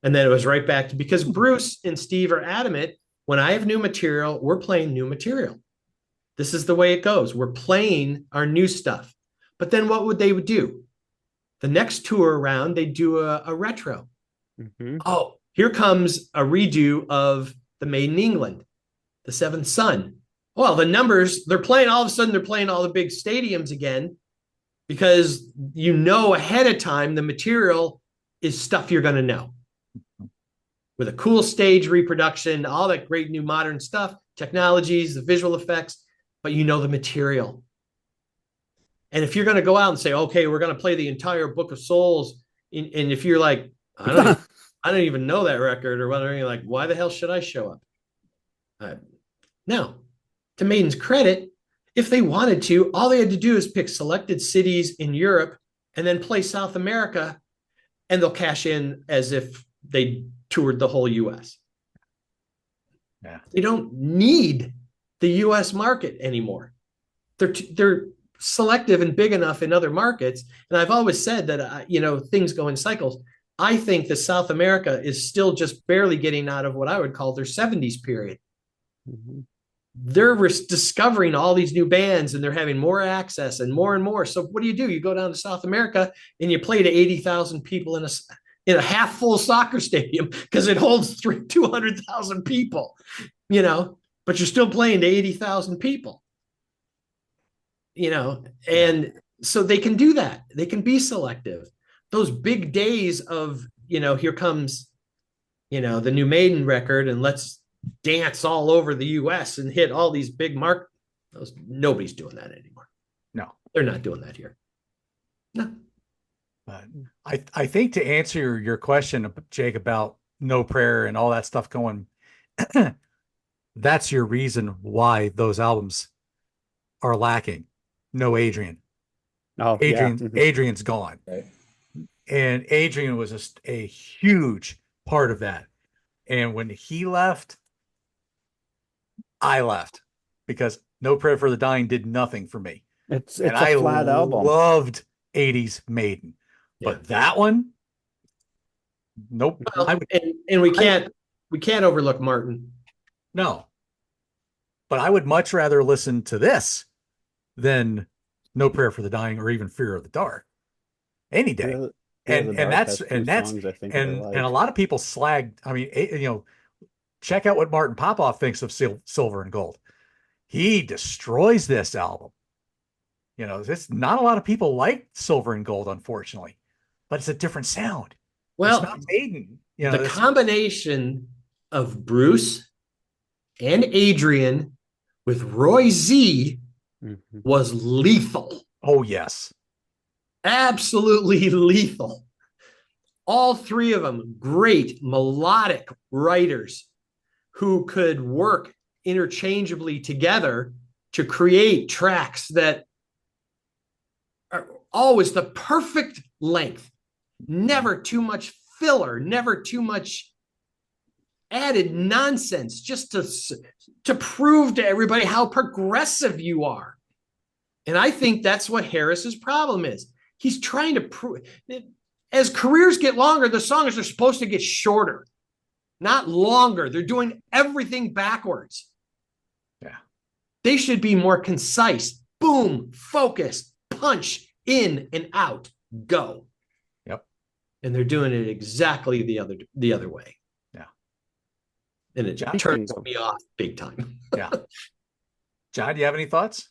And then it was right back to, because Bruce and Steve are adamant, when I have new material, we're playing new material. This is the way it goes. We're playing our new stuff. But then what would they do? The next tour around, they do a retro. Mm-hmm. Oh, here comes a redo of the Made in England, the Seventh Son. Well, the numbers, all of a sudden they're playing all the big stadiums again, because ahead of time the material is stuff you're going to know. With a cool stage reproduction, all that great new modern stuff, technologies, the visual effects, but the material. And if you're going to go out and say, okay, we're going to play the entire Book of Souls, and if you're like, I don't even know that record or whatever, you're like, why the hell should I show up? Now, to Maiden's credit, if they wanted to, all they had to do is pick selected cities in Europe and then play South America, and they'll cash in as if they toured the whole U.S. Yeah. They don't need the U.S. market anymore. They're selective and big enough in other markets. And I've always said that, things go in cycles. I think that South America is still just barely getting out of what I would call their 70s period. Mm-hmm. They're discovering all these new bands and they're having more access and more and more. So what do? You go down to South America and you play to 80,000 people in a half full soccer stadium because it holds 200,000 people, but you're still playing to 80,000 people, and so they can do that. They can be selective. Those big days of, here comes, the new Maiden record and let's dance all over the US and hit all these big nobody's doing that anymore. No, they're not doing that here. No. But I think to answer your question, Jake, about No Prayer and all that stuff going, that's your reason why those albums are lacking. No Adrian. Oh, Adrian, yeah. Mm-hmm. Adrian's gone. Right. And Adrian was just a huge part of that. And when he left, I left because No Prayer for the Dying did nothing for me. It's and a flat album. Loved 80s Maiden. Yeah. But that one, nope. Well, we can't overlook Martin. No. But I would much rather listen to this than No Prayer for the Dying or even Fear of the Dark any day. And a lot of people slagged. I mean, check out what Martin Popoff thinks of Silver and Gold. He destroys this album. It's not a lot of people like Silver and Gold, unfortunately, but it's a different sound. Well, it's not Maiden. The combination of Bruce and Adrian with Roy Z was lethal. Oh, yes. Absolutely lethal. All three of them, great melodic writers who could work interchangeably together to create tracks that are always the perfect length. Never too much filler, never too much added nonsense, just to prove to everybody how progressive you are. And I think that's what Harris's problem is. He's trying to prove, as careers get longer, the songs are supposed to get shorter, not longer. They're doing everything backwards. Yeah. They should be more concise. Boom, focus, punch, in and out, go. Yep. And they're doing it exactly the other way. Yeah. And it turns me off big time. Yeah. John, do you have any thoughts?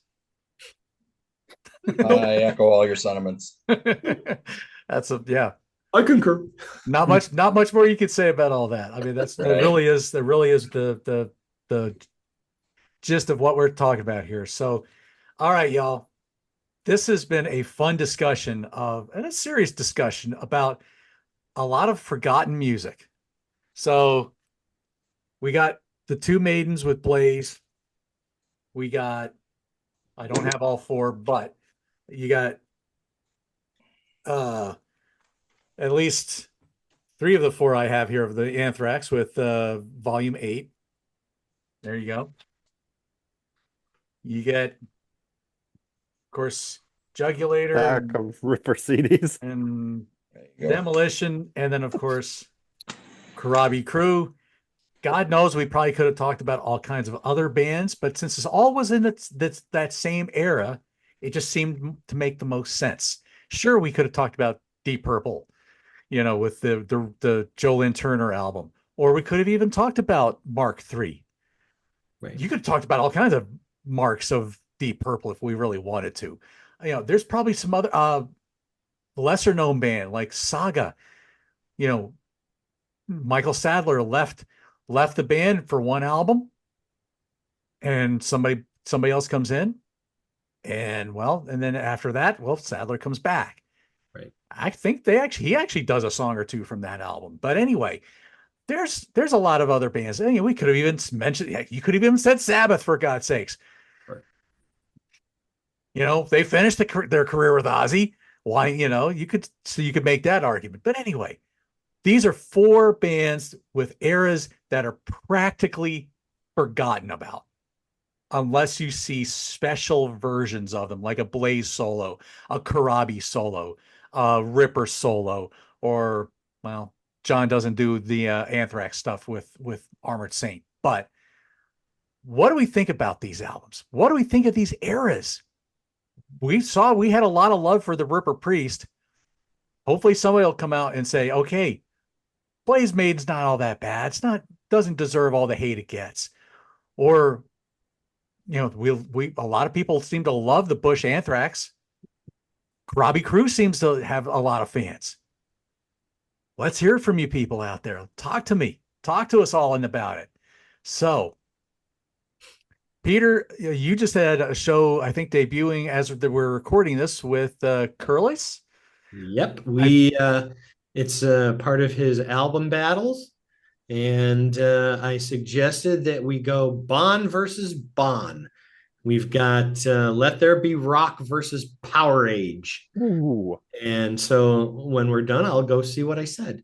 I echo all your sentiments. Yeah. I concur. Not much more you could say about all that. I mean, that really is the gist of what we're talking about here. So, all right, y'all. This has been a fun discussion and a serious discussion about a lot of forgotten music. So we got the two Maidens with Blaze. We got, I don't have all four, but you got at least three of the four I have here of the Anthrax with Volume 8. There you go. You get, of course, Jugulator Back of Ripper CDs and Demolition, and then of course Karabi Crew. God knows we probably could have talked about all kinds of other bands, but since this all was in that same era, it just seemed to make the most sense. Sure, we could have talked about Deep Purple, with the Joe Lynn Turner album, or we could have even talked about Mark III. Right. You could have talked about all kinds of marks of Deep Purple if we really wanted to. There's probably some other lesser known band like Saga. Michael Sadler left the band for one album, and somebody else comes in, and then after that, Sadler comes back. Right. I think he actually does a song or two from that album. But anyway, there's a lot of other bands. We could have even mentioned, you could have even said Sabbath, for God's sakes. They finished their career with Ozzy. Why, you could make that argument. But anyway, these are four bands with eras that are practically forgotten about. unless you see special versions of them, like a Blaze solo, a Karabi solo, a Ripper solo, or, well, John doesn't do the Anthrax stuff with Armored Saint. But what do we think about these albums? What do we think of these eras? We had a lot of love for the Ripper Priest. Hopefully somebody will come out and say, okay, Blaze Maiden's not all that bad. It's not, doesn't deserve all the hate it gets. Or, we a lot of people seem to love the Bush Anthrax. Robbie Cruz seems to have a lot of fans. Let's hear it from you people out there. Talk to me. Talk to us all about it. So, Peter, you just had a show, I think, debuting as we're recording this with Curlis. Yep, it's part of his album battles, and I suggested that we go Bon versus Bon. We've got Let There Be Rock versus Power Age. Ooh. And so when we're done, I'll go see what I said.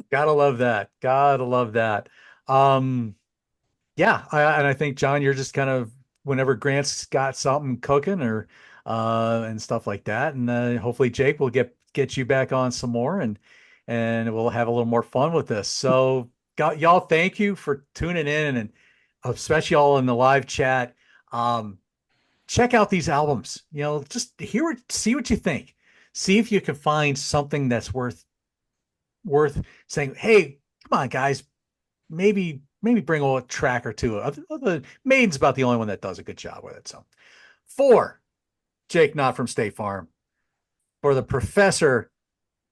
Gotta love that. Gotta love that. Yeah, and I think, John, you're just kind of, whenever Grant's got something cooking or and stuff like that, and hopefully Jake will get you back on some more, and we'll have a little more fun with this. So, y'all, thank you for tuning in, and especially all in the live chat. Check out these albums. Just see what you think. See if you can find something that's worth saying, hey, come on, guys, maybe bring a track or two. The Maiden's about the only one that does a good job with it. So, for Jake Knott from State Farm, for the Professor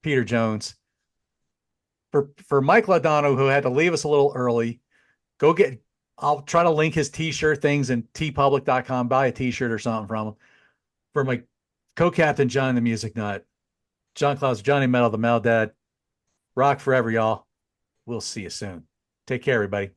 Peter Jones, for Mike Ladano, who had to leave us a little early, I'll try to link his t-shirt things in tpublic.com, buy a t-shirt or something from him. For my co-captain, John the Music Nut, John Klaus, Johnny Metal, the Metal Dad, rock forever, y'all. We'll see you soon. Take care, everybody.